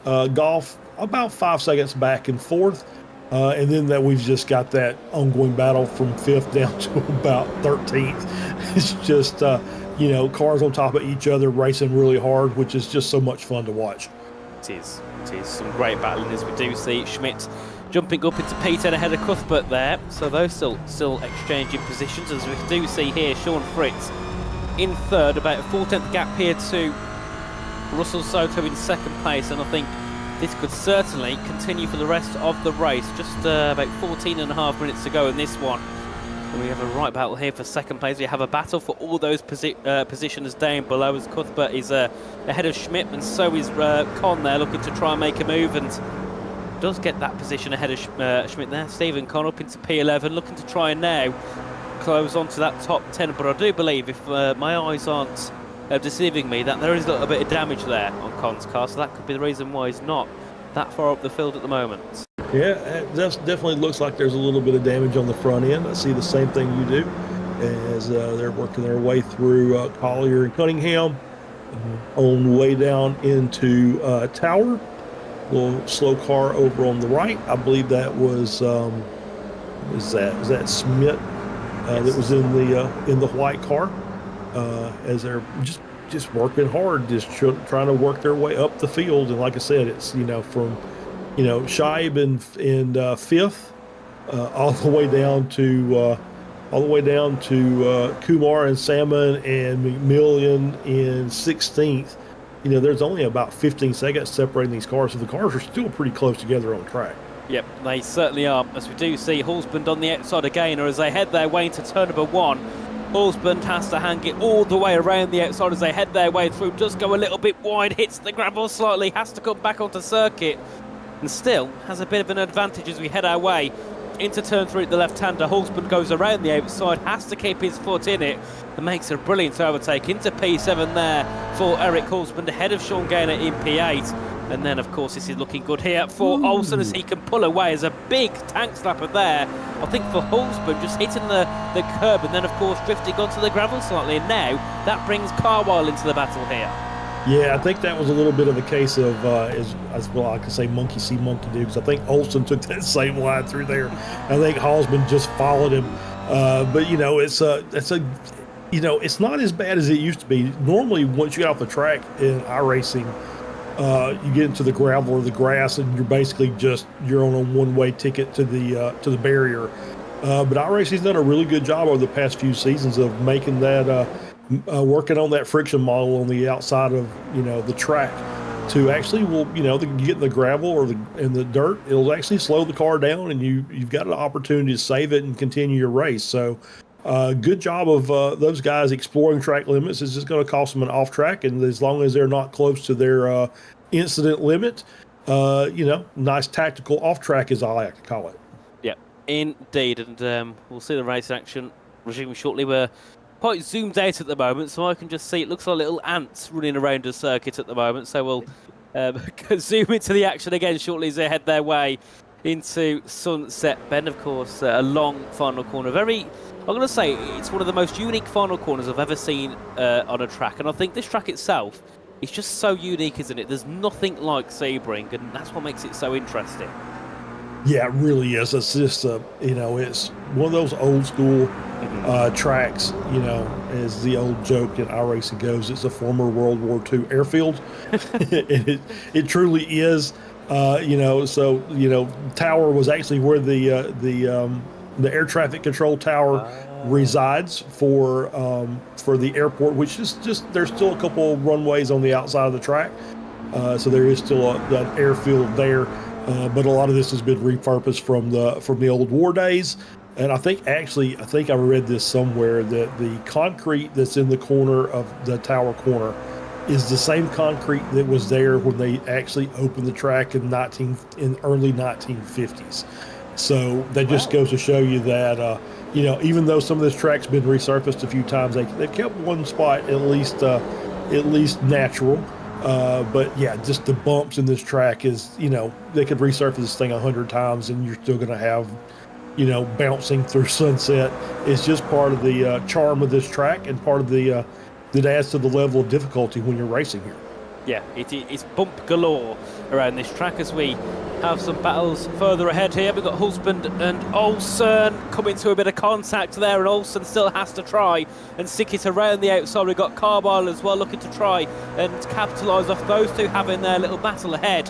Golf about 5 seconds back and forth. And then that we've just got that ongoing battle from 5th down to about 13th. It's just, cars on top of each other racing really hard, which is just so much fun to watch. It is some great battling, as we do see Schmidt jumping up into P10 ahead of Cuthbert there. So those still exchanging positions, as we do see here Sean Fritz in third, about a 4/10 gap here to Russell Soto in second place, and I think this could certainly continue for the rest of the race. Just about 14.5 minutes to go in this one. And we have a right battle here for second place. We have a battle for all those positions down below, as Cuthbert is ahead of Schmidt, and so is Con there, looking to try and make a move, and does get that position ahead of Schmidt there. Stephen Con up into P11, looking to try and now close on to that top 10. But I do believe, if my eyes aren't deceiving me, that there is a little bit of damage there on Con's car, so that could be the reason why he's not that far up the field at the moment. Yeah, that definitely looks like there's a little bit of damage on the front end. I see the same thing you do as they're working their way through Collier and Cunningham on the way down into Tower. Little slow car over on the right. I believe that was is that Smith that was in the white car. As they're just working hard, just trying to work their way up the field. And like I said, it's from Shibe in 5th all the way down to Kumar and Salmon and McMillian in 16th. There's only about 15 seconds separating these cars, so the cars are still pretty close together on track. Yep, they certainly are. As we do see Halsband on the outside again, or as they head their way into turn number 1. Halsband has to hang it all the way around the outside as they head their way through. Does go a little bit wide, hits the gravel slightly, has to come back onto circuit, and still has a bit of an advantage as we head our way into turn 3 at the left-hander. Hulsman goes around the outside, has to keep his foot in it, and makes a brilliant overtake into P7 there for Eric Hulsman, ahead of Sean Gaynor in P8. And then, of course, this is looking good here for Olsen as he can pull away as a big tank slapper there. I think for Hulsman, just hitting the curb and then, of course, drifting onto the gravel slightly. And now that brings Carwile into the battle here. Yeah, I think that was a little bit of a case of, as well, I can say monkey see, monkey do, because I think Olsen took that same line through there. I think Hulsman just followed him. But, you know, it's not as bad as it used to be. Normally, once you get off the track in iRacing, you get into the gravel or the grass, and you're basically you're on a one-way ticket to the barrier. But iRacing's done a really good job over the past few seasons of making that, working on that friction model on the outside of the track to actually, you get in the gravel or in the dirt, it'll actually slow the car down, and you've got an opportunity to save it and continue your race. So. Good job of those guys exploring track limits. It's just going to cost them an off track, and as long as they're not close to their incident limit, nice tactical off track, as I like to call it. Yeah, indeed, and we'll see the race action resuming shortly. We're quite zoomed out at the moment, so I can just see it looks like little ants running around a circuit at the moment. So we'll zoom into the action again shortly as they head their way into Sunset Bend. Of course, a long final corner. I'm going to say it's one of the most unique final corners I've ever seen on a track. And I think this track itself is just so unique, isn't it? There's nothing like Sebring, and that's what makes it so interesting. Yeah, it really is. It's just, it's one of those old school tracks, as the old joke in iRacing goes, it's a former World War II airfield. it truly is. Tower was actually where the air traffic control tower resides for the airport, which is there's still a couple of runways on the outside of the track, so there is still that airfield there, but a lot of this has been repurposed from the old war days. And I think I read this somewhere that the concrete that's in the corner of the tower corner is the same concrete that was there when they actually opened the track in early 1950s. So that just goes to show you that, even though some of this track's been resurfaced a few times, they've kept one spot at least natural. But yeah, just the bumps in this track is, they could resurface this thing 100 times and you're still going to have, bouncing through Sunset. It's just part of the charm of this track and part of that adds to the level of difficulty when you're racing here. Yeah, it's bump galore around this track as we have some battles further ahead here. We've got Hulsman and Olsen coming to a bit of contact there, and Olsen still has to try and stick it around the outside. We've got Carwile as well looking to try and capitalise off those two having their little battle ahead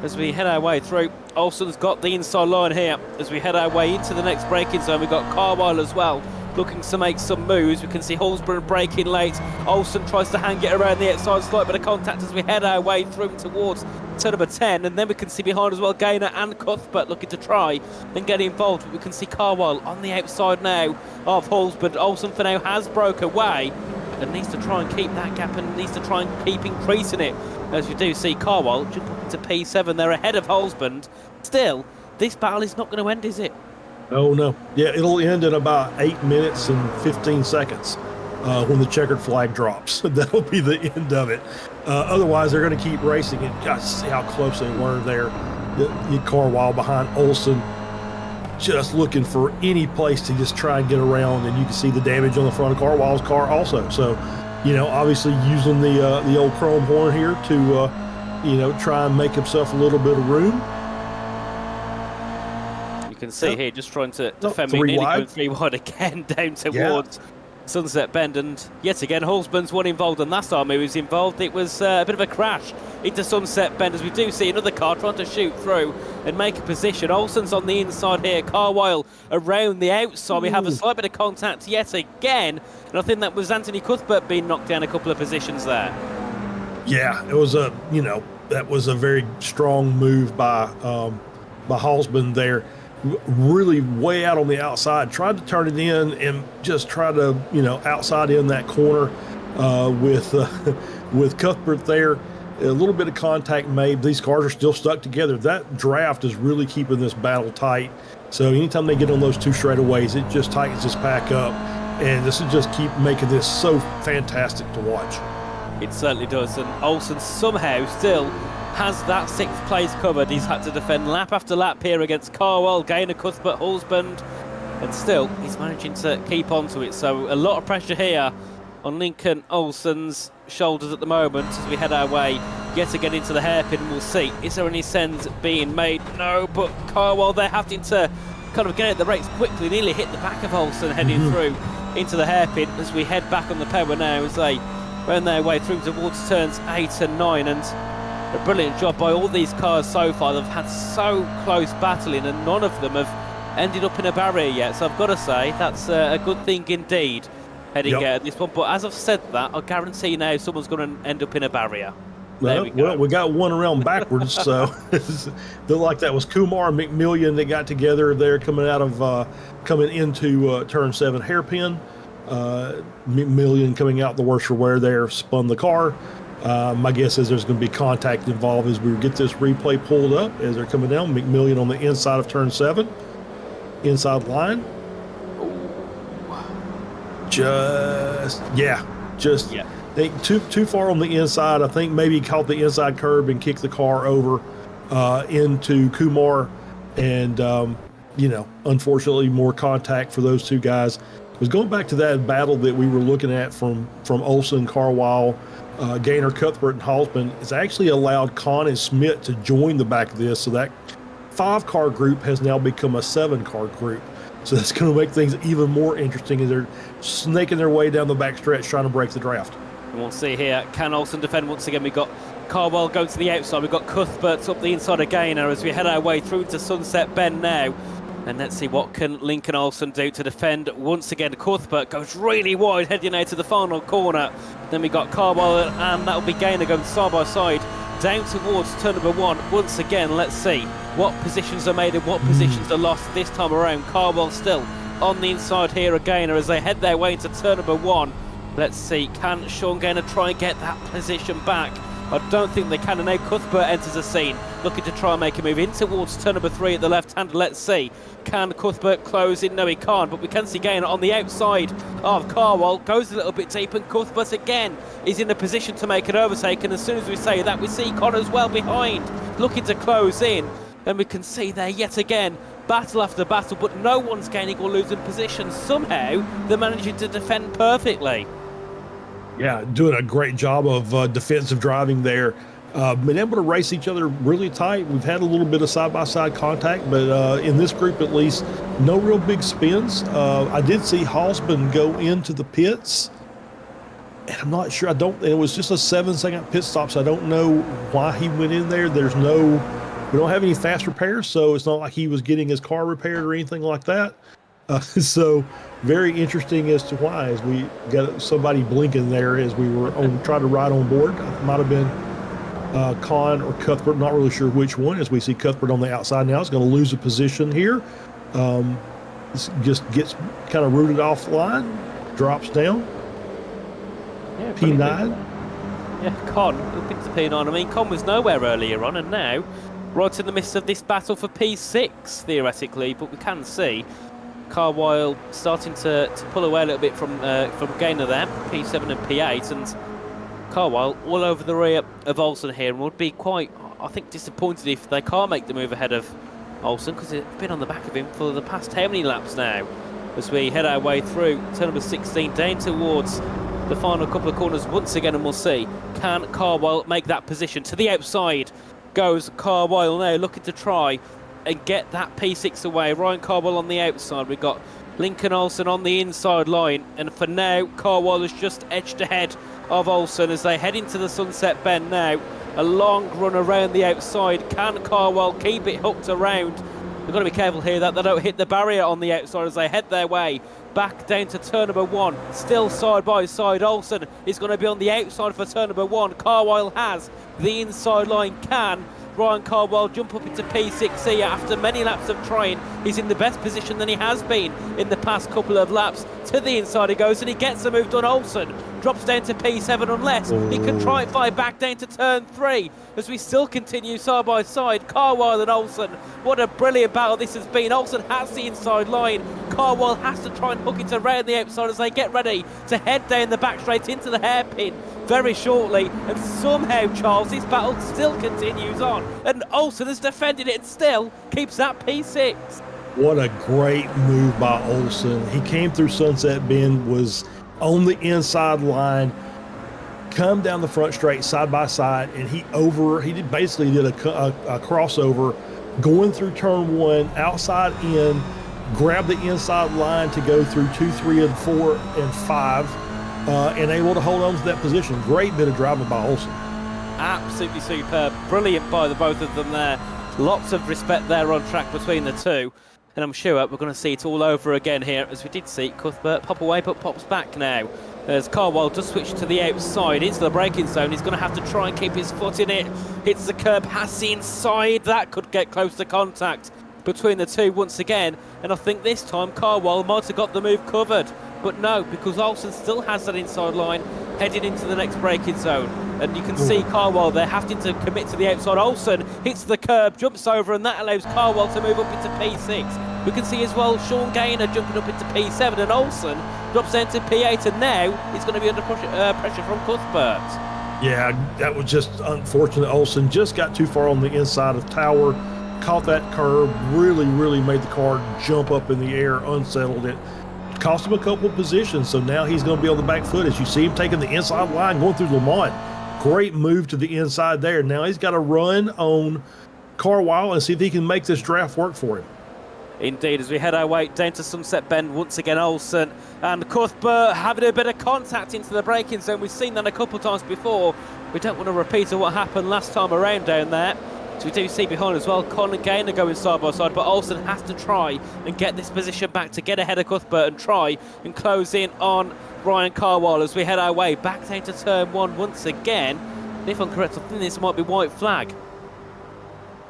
as we head our way through. Olsen's got the inside line here as we head our way into the next braking zone. We've got Carwile as well looking to make some moves. We can see Hulsman braking late. Olsen tries to hang it around the outside, slight bit of contact as we head our way through towards turn number 10, and then we can see behind as well Gaynor and Cuthbert looking to try and get involved. But we can see Carwile on the outside now of Hulsman. Olsen for now has broke away and needs to try and keep that gap and needs to try and keep increasing it, as we do see Carwile jump up into P7. They're ahead of Hulsman. Still, this battle is not going to end, is it? Oh, no. Yeah, it'll end in about 8 minutes and 15 seconds when the checkered flag drops. That'll be the end of it. Otherwise, they're going to keep racing. And gosh, see how close they were there. The Carwile behind Olsen, just looking for any place to just try and get around. And you can see the damage on the front of Carwile's car also. So, obviously using the old chrome horn here to, try and make himself a little bit of room. You can see here just trying to defend me, nearly going 3 wide again down towards Sunset Bend, and yet again Hulsman's one involved, and last time he was involved it was a bit of a crash into Sunset Bend, as we do see another car trying to shoot through and make a position. Olsen's on the inside here, Carwile around the outside. We have a slight bit of contact yet again, and I think that was Anthony Cuthbert being knocked down a couple of positions there. Yeah, it was that was a very strong move by Hulsman there. Really way out on the outside, tried to turn it in and just try to outside in that corner with Cuthbert there. a little bit of contact made. These cars are still stuck together. That draft is really keeping this battle tight. So anytime they get on those two straightaways, it just tightens this pack up. And this will just keep making this so fantastic to watch. It certainly does. And Olsen somehow still has that 6th place covered. He's had to defend lap after lap here against Carwell, Gaynor, Cuthbert, Hulsband. And still, he's managing to keep on to it. So a lot of pressure here on Lincoln Olsen's shoulders at the moment as we head our way yet again into the hairpin. We'll see. Is there any sends being made? No, but Carwell, they're having to kind of get at the brakes quickly. Nearly hit the back of Olsen heading through into the hairpin as we head back on the power now as they burn their way through towards turns 8 and 9. And a brilliant job by all these cars so far. They've had so close battling and none of them have ended up in a barrier yet. So I've got to say that's a good thing indeed heading at this one. But as I've said that, I guarantee now someone's going to end up in a barrier. Well, we got one around backwards, so looked like that was Kumar and McMillian that got together there coming into turn 7 hairpin. McMillian coming out the worst for wear there, spun the car. My guess is there's going to be contact involved as we get this replay pulled up as they're coming down. McMillian on the inside of turn 7, inside line. Just too far on the inside. I think maybe he caught the inside curb and kicked the car over into Kumar, and unfortunately more contact for those two guys. It was going back to that battle that we were looking at from Olsen, Carwile, Gaynor, Cuthbert, and Halsman. It's actually allowed Kahn and Smith to join the back of this, so that 5-car group has now become a 7-car group. So that's going to make things even more interesting as they're snaking their way down the back stretch trying to break the draft. And we'll see here, can Olsen defend once again? We've got Carwell going to the outside, we've got Cuthbert up the inside of Gaynor as we head our way through to Sunset Bend now. And let's see what can Lincoln Olsen do to defend once again. Cuthbert goes really wide heading out to the final corner. Then we got Carwell and that'll be Gaynor going side by side down towards turn number 1. Once again, let's see what positions are made and what positions are lost this time around. Carwell still on the inside here of Gaynor as they head their way into turn number 1. Let's see, can Sean Gaynor try and get that position back? I don't think they can, and now Cuthbert enters the scene, looking to try and make a move in towards turn number 3 at the left-hand. Let's see, can Cuthbert close in? No, he can't, but we can see Gaynor on the outside of Carwell, goes a little bit deep, and Cuthbert again is in a position to make an overtake, and as soon as we say that, we see Connors well behind, looking to close in, and we can see there yet again, battle after battle, but no one's gaining or losing position. Somehow, they're managing to defend perfectly. Yeah, doing a great job of defensive driving there. Been able to race each other really tight. We've had a little bit of side-by-side contact, but in this group at least, no real big spins. I did see Halsman go into the pits, and I'm not sure. It was just a 7-second pit stop, so I don't know why he went in there. We don't have any fast repairs, so it's not like he was getting his car repaired or anything like that. So very interesting as to why, as we got somebody blinking there as we were trying to ride on board. It might have been Kahn or Cuthbert, not really sure which one, as we see Cuthbert on the outside now. He's going to lose a position here. This just gets kind of rooted offline, drops down. Yeah, P9. Yeah, Con up into P9. I mean, Con was nowhere earlier on, and now right in the midst of this battle for P6, theoretically, but we can see Carwile starting to pull away a little bit from Gaynor there, P7 and P8, and Carwile all over the rear of Olsen here, and would be quite, I think, disappointed if they can't make the move ahead of Olsen, because they've been on the back of him for the past how many laps now, as we head our way through turn number 16 down towards the final couple of corners once again, and we'll see, can Carwile make that position? To the outside goes Carwile now, looking to try and get that P6 away. Ryan Carwell on the outside. We've got Lincoln Olsen on the inside line. And for now, Carwell has just edged ahead of Olsen as they head into the Sunset Bend now. A long run around the outside. Can Carwell keep it hooked around? They've got to be careful here that they don't hit the barrier on the outside as they head their way back down to turn number 1. Still side by side. Olsen is going to be on the outside for turn number 1. Carwell has the inside line. Can Ryan Carwell jump up into P6 after many laps of trying. He's in the best position than he has been in the past couple of laps. To the inside he goes and he gets a move done. Olsen drops down to P7 unless he can try and fly back down to turn 3 as we still continue side by side. Carwell and Olsen. What a brilliant battle this has been. Olsen has the inside line. Carwell has to try and hook it around the outside as they get ready to head down the back straight into the hairpin very shortly. And somehow, Charles, this battle still continues on. And Olsen has defended it and still keeps that P6. What a great move by Olsen. He came through Sunset Bend, was on the inside line, come down the front straight side by side, and he basically did a crossover going through turn 1, outside in, grabbed the inside line to go through 2, 3, and 4, and 5, and able to hold on to that position. Great bit of driving by Olsen. Absolutely superb. Brilliant by the both of them there. Lots of respect there on track between the two. And I'm sure we're going to see it all over again here, as we did see Cuthbert pop away, but pops back now. As Carwell does switch to the outside into the braking zone, he's going to have to try and keep his foot in it. Hits the curb, has the inside. That could get close to contact between the two once again. And I think this time Carwell might have got the move covered. But no, because Olsen still has that inside line heading into the next braking zone. And you can see Carwell there having to commit to the outside. Olsen hits the curb, jumps over, and that allows Carwell to move up into P6. We can see as well Sean Gaynor jumping up into P7, and Olsen drops down to P8, and now he's going to be under pressure from Cuthbert. Yeah, that was just unfortunate. Olsen just got too far on the inside of Tower, caught that curb, really made the car jump up in the air, unsettled it. Cost him a couple of positions, so now he's going to be on the back foot. As you see him taking the inside line, going through Lamont. Great move to the inside there. Now he's got to run on Carwell and see if he can make this draft work for him. Indeed, as we head our way down to Sunset Bend, once again Olsen and Cuthbert having a bit of contact into the braking zone. We've seen that a couple of times before. We don't want to repeat what happened last time around down there. So we do see behind as well, Con and Gaynor going side by side, but Olsen has to try and get this position back to get ahead of Cuthbert and try and close in on Ryan Carwell as we head our way back down to turn 1 once again. And if I'm correct, I think this might be white flag.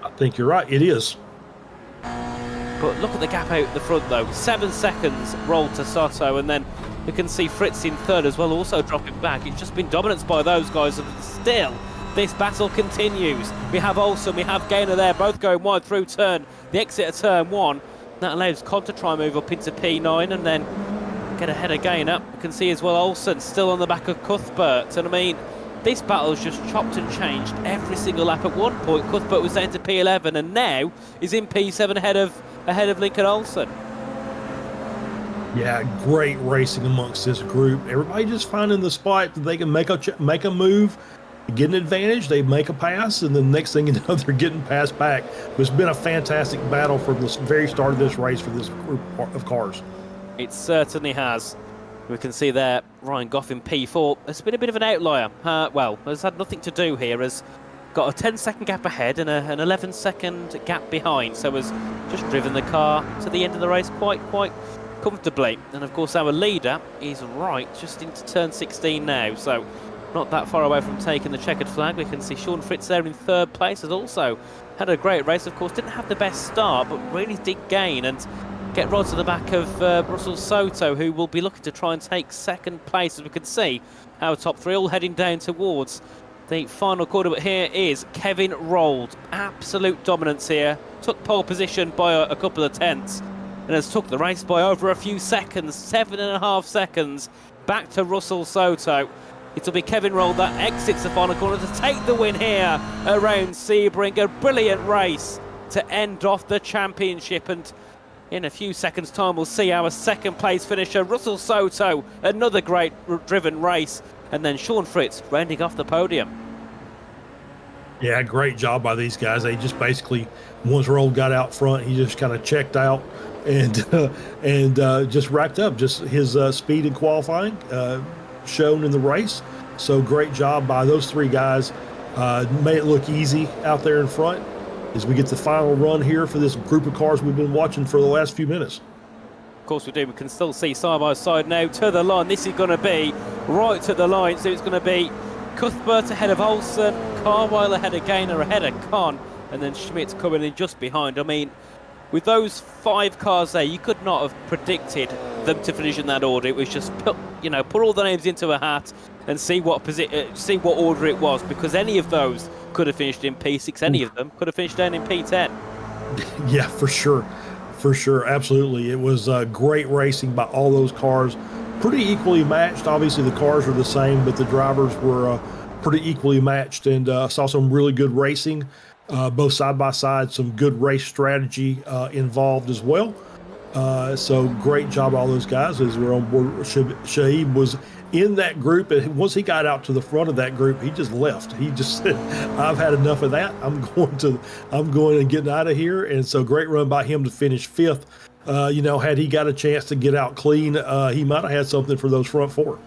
I think you're right, it is. But look at the gap out the front though. 7 seconds rolled to Soto, and then we can see Fritz in third as well, also dropping back. It's just been dominance by those guys, and still this battle continues. We have Olsen, we have Gaynor there, both going wide through the exit of turn 1. That allows Con to try and move up into P9 and then get ahead of Gaynor. You can see as well Olsen still on the back of Cuthbert. And I mean, this battle's just chopped and changed every single lap. At one point, Cuthbert was down to P11 and now is in P7 ahead of Lincoln Olsen. Yeah, great racing amongst this group. Everybody just finding the spot that they can make a move, get an advantage, they make a pass, and then next thing you know, they're getting passed back. It's been a fantastic battle from the very start of this race for this group of cars. It certainly has. We can see there Ryan Goff in P4. It's been a bit of an outlier. Well, has had nothing to do here. Has got a 10-second gap ahead and an 11-second gap behind. So has just driven the car to the end of the race quite comfortably. And of course, our leader is right just into turn 16 now. So not that far away from taking the checkered flag. We can see Sean Fritz there in third place. Has also had a great race. Of course, didn't have the best start, but really did gain and get right to the back of Russell Soto, who will be looking to try and take second place. As we can see, our top three all heading down towards the final quarter. But here is Kevin Rold. Absolute dominance here. Took pole position by a couple of tenths and has took the race by over a few seconds, 7.5 seconds, back to Russell Soto. It'll be Kevin Rold that exits the final corner to take the win here around Sebring. A brilliant race to end off the championship, and in a few seconds' time we'll see our second place finisher, Russell Soto. Another great driven race, and then Sean Fritz rounding off the podium. Yeah, great job by these guys. They just basically, once Rold got out front, he just kind of checked out and just racked up just his speed in qualifying shown in the race. So great job by those three guys. Made it look easy out there in front as we get the final run here for this group of cars we've been watching for the last few minutes. Of course we do. We can still see side by side now to the line. This is going to be right to the line. So it's going to be Cuthbert ahead of Olsen, Carwell ahead of Gaynor, ahead of Con, and then Schmidt coming in just behind. I mean, with those 5 cars there, you could not have predicted them to finish in that order. It was just put all the names into a hat and see what order it was, because any of those could have finished in P6. Any of them could have finished down in P10. Yeah, for sure, absolutely. It was great racing by all those cars, pretty equally matched. Obviously, the cars were the same, but the drivers were pretty equally matched, and saw some really good racing. Both side by side, some good race strategy involved as well. So great job, all those guys as we're on board. Shaheed was in that group, and once he got out to the front of that group, he just left. He just said, "I've had enough of that. I'm going and getting out of here." And so great run by him to finish 5th. Had he got a chance to get out clean, he might have had something for those front 4.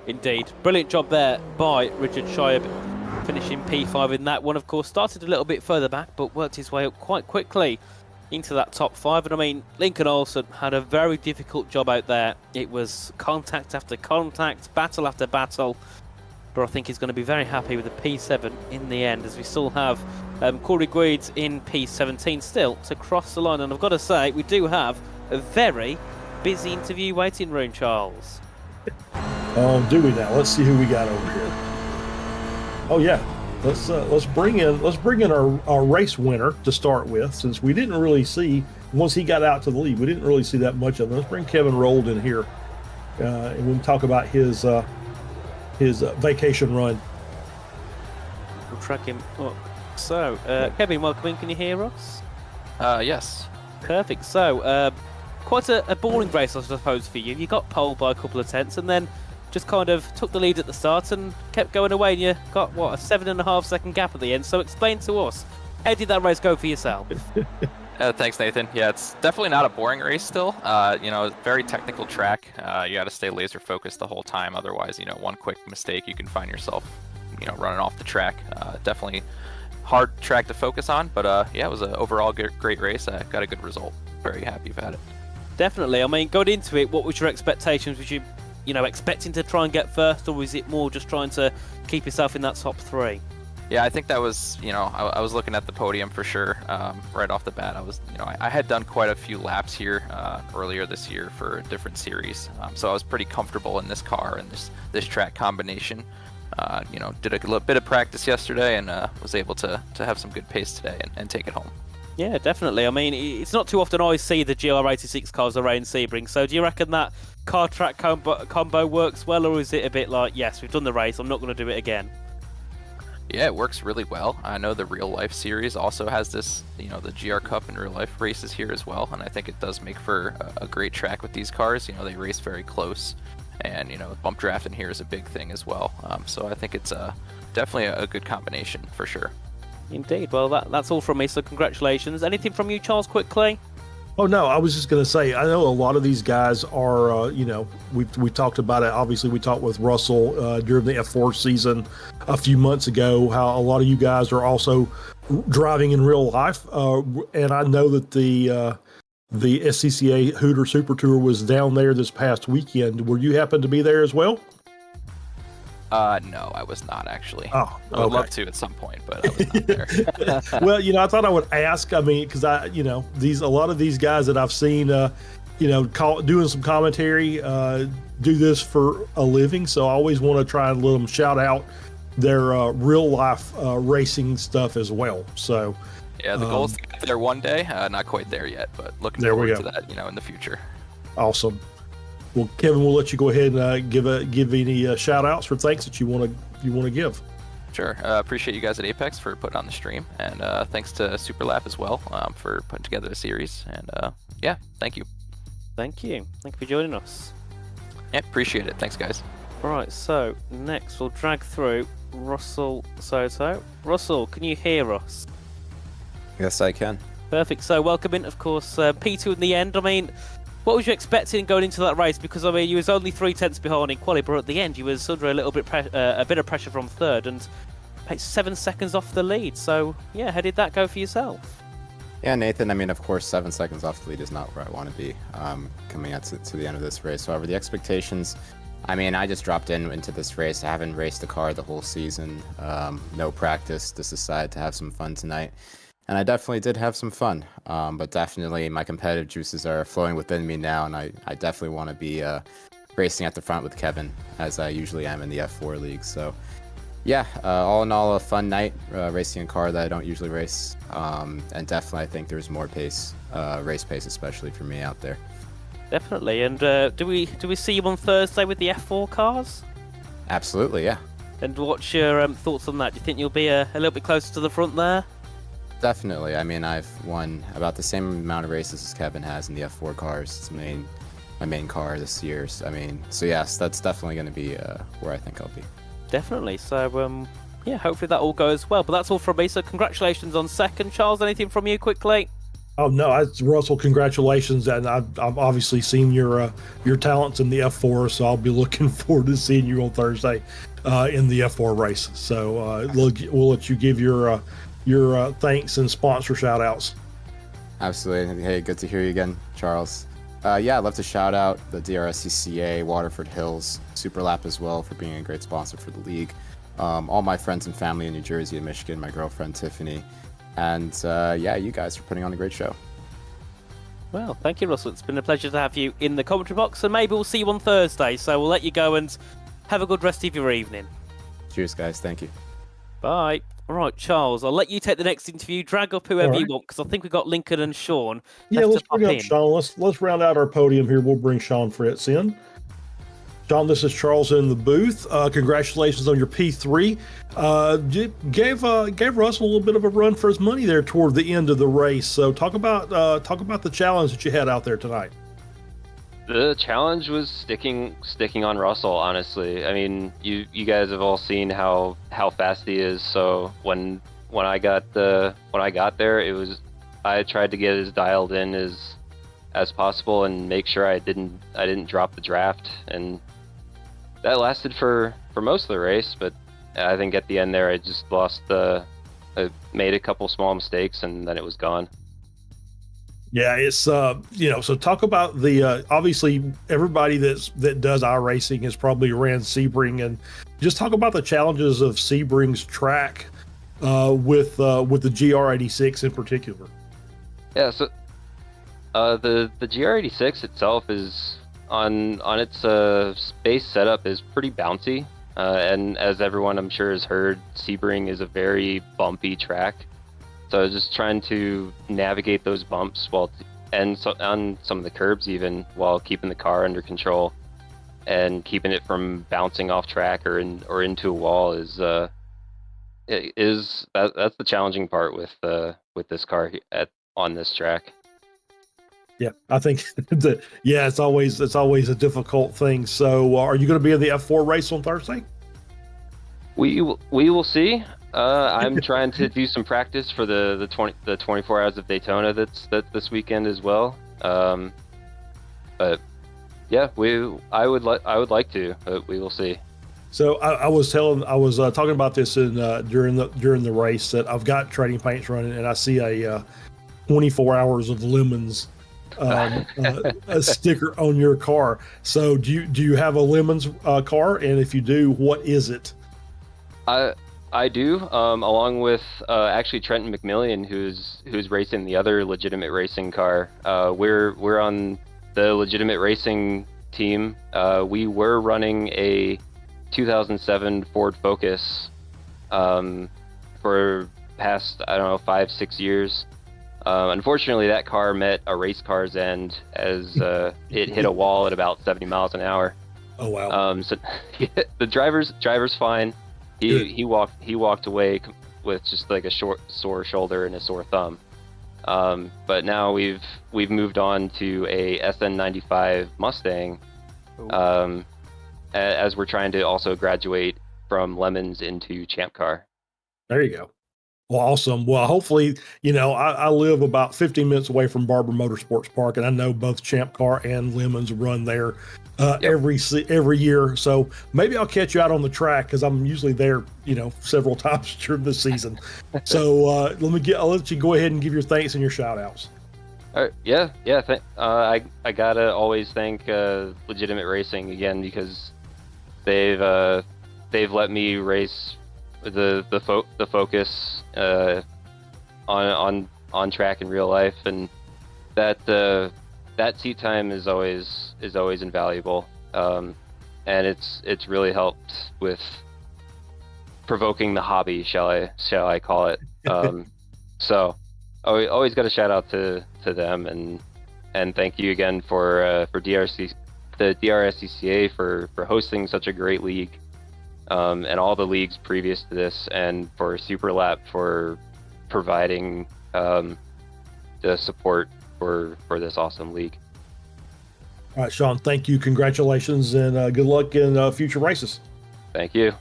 Indeed, brilliant job there by Richard Shiab, finishing P5 in that one. Of course, started a little bit further back, but worked his way up quite quickly into that top 5. And I mean, Lincoln Olsen had a very difficult job out there. It was contact after contact, battle after battle, but I think he's going to be very happy with the P7 in the end, as we still have Corey Guides in P17 still to cross the line. And I've got to say, we do have a very busy interview waiting room, Charles. Do we now? Let's see who we got over here. Oh yeah, let's bring in our race winner to start with, since we didn't really see, once he got out to the lead, we didn't really see that much of him. Let's bring Kevin Rold in here, and we'll talk about his vacation run. We'll track him up. So, Kevin, welcome in. Can you hear us? Yes. Perfect. So, quite a boring race, I suppose, for you. You got pole by a couple of tenths, and then just kind of took the lead at the start and kept going away, and you got, a 7.5 second gap at the end. So explain to us, how did that race go for yourself? Thanks, Nathan. Yeah, it's definitely not a boring race still. Very technical track. You got to stay laser focused the whole time. Otherwise, one quick mistake, you can find yourself, running off the track. Definitely hard track to focus on, but yeah, it was an overall great race. I got a good result. Very happy about it. Definitely. I mean, going into it, what was your expectations? Was you expecting to try and get first, or was it more just trying to keep yourself in that top 3? Yeah, I think that was, I was looking at the podium for sure. Right off the bat, I had done quite a few laps here earlier this year for a different series. So I was pretty comfortable in this car and this track combination. Did a little bit of practice yesterday and was able to have some good pace today and take it home. Yeah, definitely. I mean, it's not too often I see the GR86 cars around Sebring. So do you reckon that car track combo works well, or is it a bit like, yes, we've done the race, I'm not going to do it again? Yeah, it works really well. I know the real life series also has this, the GR Cup and real life races here as well, and I think it does make for a great track with these cars. They race very close, and bump drafting here is a big thing as well. So I think it's definitely a good combination for sure. Indeed. Well, that's all from me, so congratulations. Anything from you, Charles, quickly? Oh no, I was just going to say, I know a lot of these guys are, we talked about it. Obviously, we talked with Russell during the F4 season a few months ago, how a lot of you guys are also driving in real life. And I know that the SCCA Hooter Super Tour was down there this past weekend. Were you happen to be there as well? No, I was not actually. Oh, okay. I would love to at some point, but I was not there. Well, I thought I would ask. I mean, because a lot of these guys that I've seen, doing some commentary, do this for a living. So I always want to try and let them shout out their real life racing stuff as well. So yeah, the goal is to get there one day. Not quite there yet, but looking forward to that, in the future. Awesome. Well, Kevin, we'll let you go ahead and give any shout outs or thanks that you want to give. Sure. Appreciate you guys at Apex for putting on the stream, and thanks to SUPERLAP as well for putting together the series. And yeah, thank you. Thank you for joining us. Yeah, appreciate it. Thanks, guys. All right, so next we'll drag through Russell Soto. Russell, can you hear us? Yes, I can. Perfect. So welcome in, of course, P2 in the end. I mean, what was you expecting going into that race? Because I mean, you was only 3 tenths behind in quali, but at the end you was under a bit of pressure from third, and 7 seconds off the lead. So yeah, how did that go for yourself? Yeah, Nathan. I mean, of course, 7 seconds off the lead is not where I want to be coming out to the end of this race. However, the expectations I mean, I just dropped into this race. I haven't raced a car the whole season. No practice. Just decided to have some fun tonight. And I definitely did have some fun. But definitely my competitive juices are flowing within me now. And I definitely want to be racing at the front with Kevin, as I usually am in the F4 league. So yeah, all in all, a fun night racing a car that I don't usually race. And definitely I think there's more pace, race pace, especially for me out there. Definitely. And do we see you on Thursday with the F4 cars? Absolutely, yeah. And what's your thoughts on that? Do you think you'll be a little bit closer to the front there? Definitely. I mean, I've won about the same amount of races as Kevin has in the F4 cars. It's my main car this year. So yes, that's definitely going to be where I think I'll be. Definitely. So yeah, hopefully that all goes well. But that's all from me. So congratulations on second. Charles, anything from you quickly? Oh no, Russell, congratulations! And I've obviously seen your talents in the F4, so I'll be looking forward to seeing you on Thursday in the F4 races. So we'll let you give your thanks and sponsor shout outs. Absolutely. Hey, good to hear you again, Charles. Yeah, I'd love to shout out the DRSCCA, Waterford Hills, SUPERLAP as well for being a great sponsor for the league. All my friends and family in New Jersey and Michigan, my girlfriend Tiffany. And yeah, you guys are putting on a great show. Well, thank you, Russell. It's been a pleasure to have you in the commentary box, and maybe we'll see you on Thursday. So we'll let you go and have a good rest of your evening. Cheers, guys. Thank you. Bye. All right, Charles, I'll let you take the next interview. Drag up whoever you want, because I think we've got Lincoln and Sean. Yeah, let's bring up Sean. Let's round out our podium here. We'll bring Sean Fritz in. Sean, this is Charles in the booth. Congratulations on your P3. Gave Russell a little bit of a run for his money there toward the end of the race. So talk about the challenge that you had out there tonight. The challenge was sticking on Russell. Honestly, I mean, you guys have all seen how fast he is. So when I got there, I tried to get as dialed in as possible and make sure I didn't drop the draft, and that lasted for most of the race. But I think at the end there, I just I made a couple small mistakes and then it was gone. Yeah, it's so talk about the obviously everybody that does iRacing has probably ran Sebring, and just talk about the challenges of Sebring's track with the GR86 in particular. Yeah, so the GR86 itself is on its base setup is pretty bouncy, and as everyone I'm sure has heard, Sebring is a very bumpy track. So just trying to navigate those bumps on some of the curbs even, while keeping the car under control and keeping it from bouncing off track or into a wall that's the challenging part with this car on this track. Yeah, I think it's always a difficult thing. So are you going to be in the F4 race on Thursday? We will see. I'm trying to do some practice for the 24 Hours of Daytona that's this weekend as well. But yeah, I would like to, but we will see. So I was talking about this during the race that I've got trading paints running, and I see a 24 Hours of Lemons a sticker on your car. So do you have a Lemons car? And if you do, what is it? I do, along with actually Trenton McMillian, who's racing the other legitimate racing car. We're on the legitimate racing team. We were running a 2007 Ford Focus for past 5-6 years. Unfortunately, that car met a race car's end as it hit a wall at about 70 miles an hour. Oh wow! So the driver's fine. He walked away with just like a sore shoulder and a sore thumb. But now we've moved on to a SN95 Mustang, as we're trying to also graduate from Lemons into Champ Car. There you go. Well, awesome. Well, hopefully, I live about 15 minutes away from Barber Motorsports Park, and I know both Champ Car and Lemons run there every year. So maybe I'll catch you out on the track, because I'm usually there, several times during the season. So I'll let you go ahead and give your thanks and your shout outs. Yeah. I gotta always thank Legitimate Racing again, because they've let me race the focus on track in real life, and that seat time is always invaluable, and it's really helped with provoking the hobby, shall I call it. So always got a shout out to them, and thank you again for the DRSCCA for hosting such a great league, and all the leagues previous to this, and for SUPERLAP for providing the support for this awesome league. All right, Sean, thank you. Congratulations, and good luck in future races. Thank you.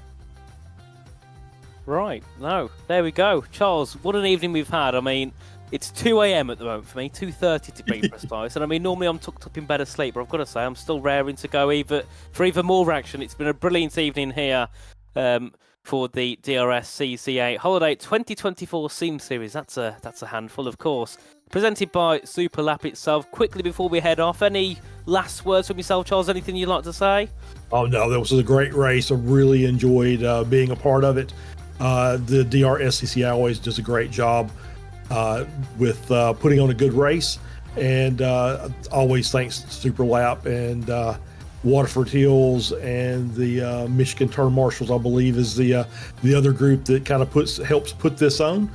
Right, no, there we go. Charles, what an evening we've had. I mean, it's 2 a.m. at the moment for me, 2:30 to be precise. And I mean, normally I'm tucked up in better sleep, but I've got to say, I'm still raring to go for even more action. It's been a brilliant evening here for the DRSCCA Holiday 2024 Sim Series. That's a handful, of course. Presented by SUPERLAP itself. Quickly before we head off, any last words from yourself, Charles? Anything you'd like to say? Oh, no, that was a great race. I really enjoyed being a part of it. The DRSCCA always does a great job with putting on a good race, and always thanks to SUPERLAP and Waterford Hills and the Michigan Turn Marshals, I believe, is the other group that kind of helps put this on.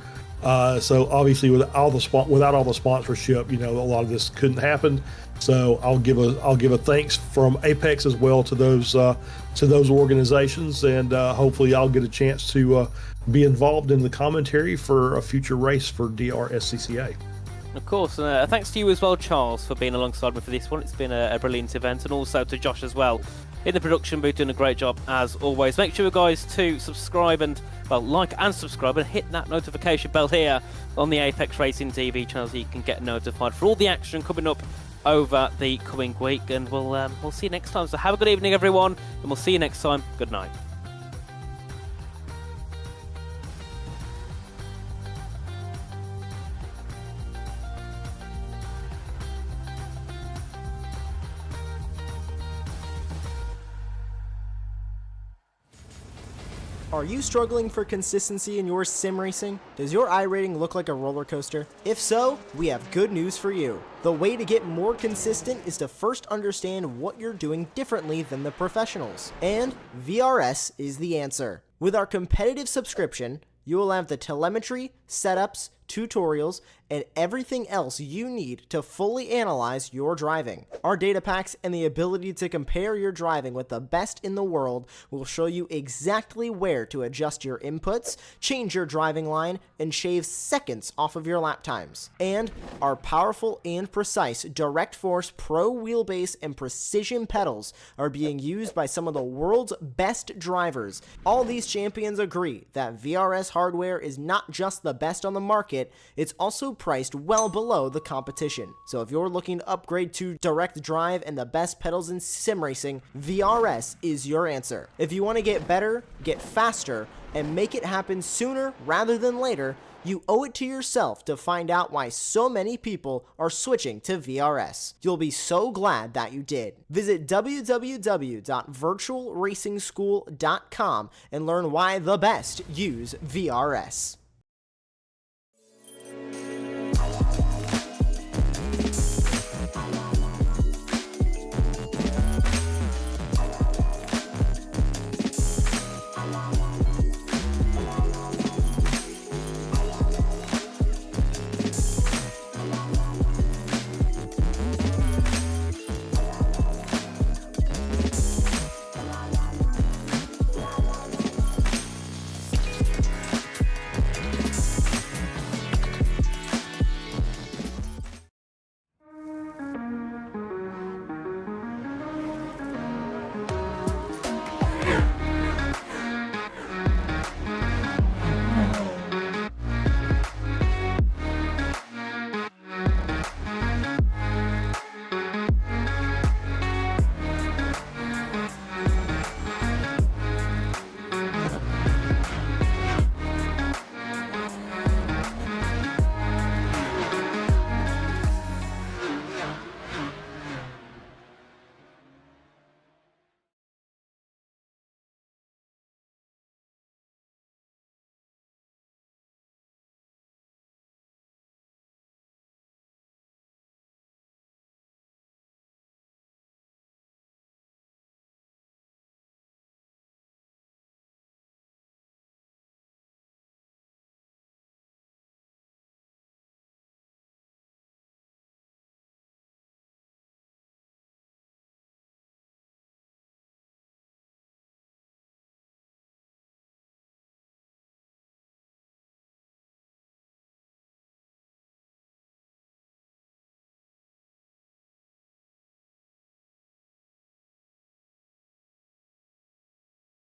So obviously, without all the sponsorship, a lot of this couldn't happen. So I'll give a thanks from Apex as well to those organizations, and hopefully I'll get a chance to be involved in the commentary for a future race for DRSCCA. Of course, and thanks to you as well, Charles, for being alongside me for this one. It's been a brilliant event, and also to Josh as well in the production booth, doing a great job as always. Make sure, guys, to subscribe and like and subscribe, and hit that notification bell here on the Apex Racing TV channel so you can get notified for all the action coming up over the coming week. And we'll see you next time. So have a good evening, everyone, and we'll see you next time. Good night. Are you struggling for consistency in your sim racing? Does your iRating look like a roller coaster? If so, we have good news for you. The way to get more consistent is to first understand what you're doing differently than the professionals. And VRS is the answer. With our competitive subscription, you will have the telemetry, setups, tutorials, and everything else you need to fully analyze your driving. Our data packs and the ability to compare your driving with the best in the world will show you exactly where to adjust your inputs, change your driving line, and shave seconds off of your lap times. And our powerful and precise Direct Force Pro wheelbase and precision pedals are being used by some of the world's best drivers. All these champions agree that VRS hardware is not just the best on the market, it's also priced well below the competition. So if you're looking to upgrade to direct drive and the best pedals in sim racing, VRS is your answer. If you want to get better, get faster, and make it happen sooner rather than later, you owe it to yourself to find out why so many people are switching to VRS. You'll be so glad that you did. Visit www.virtualracingschool.com and learn why the best use VRS.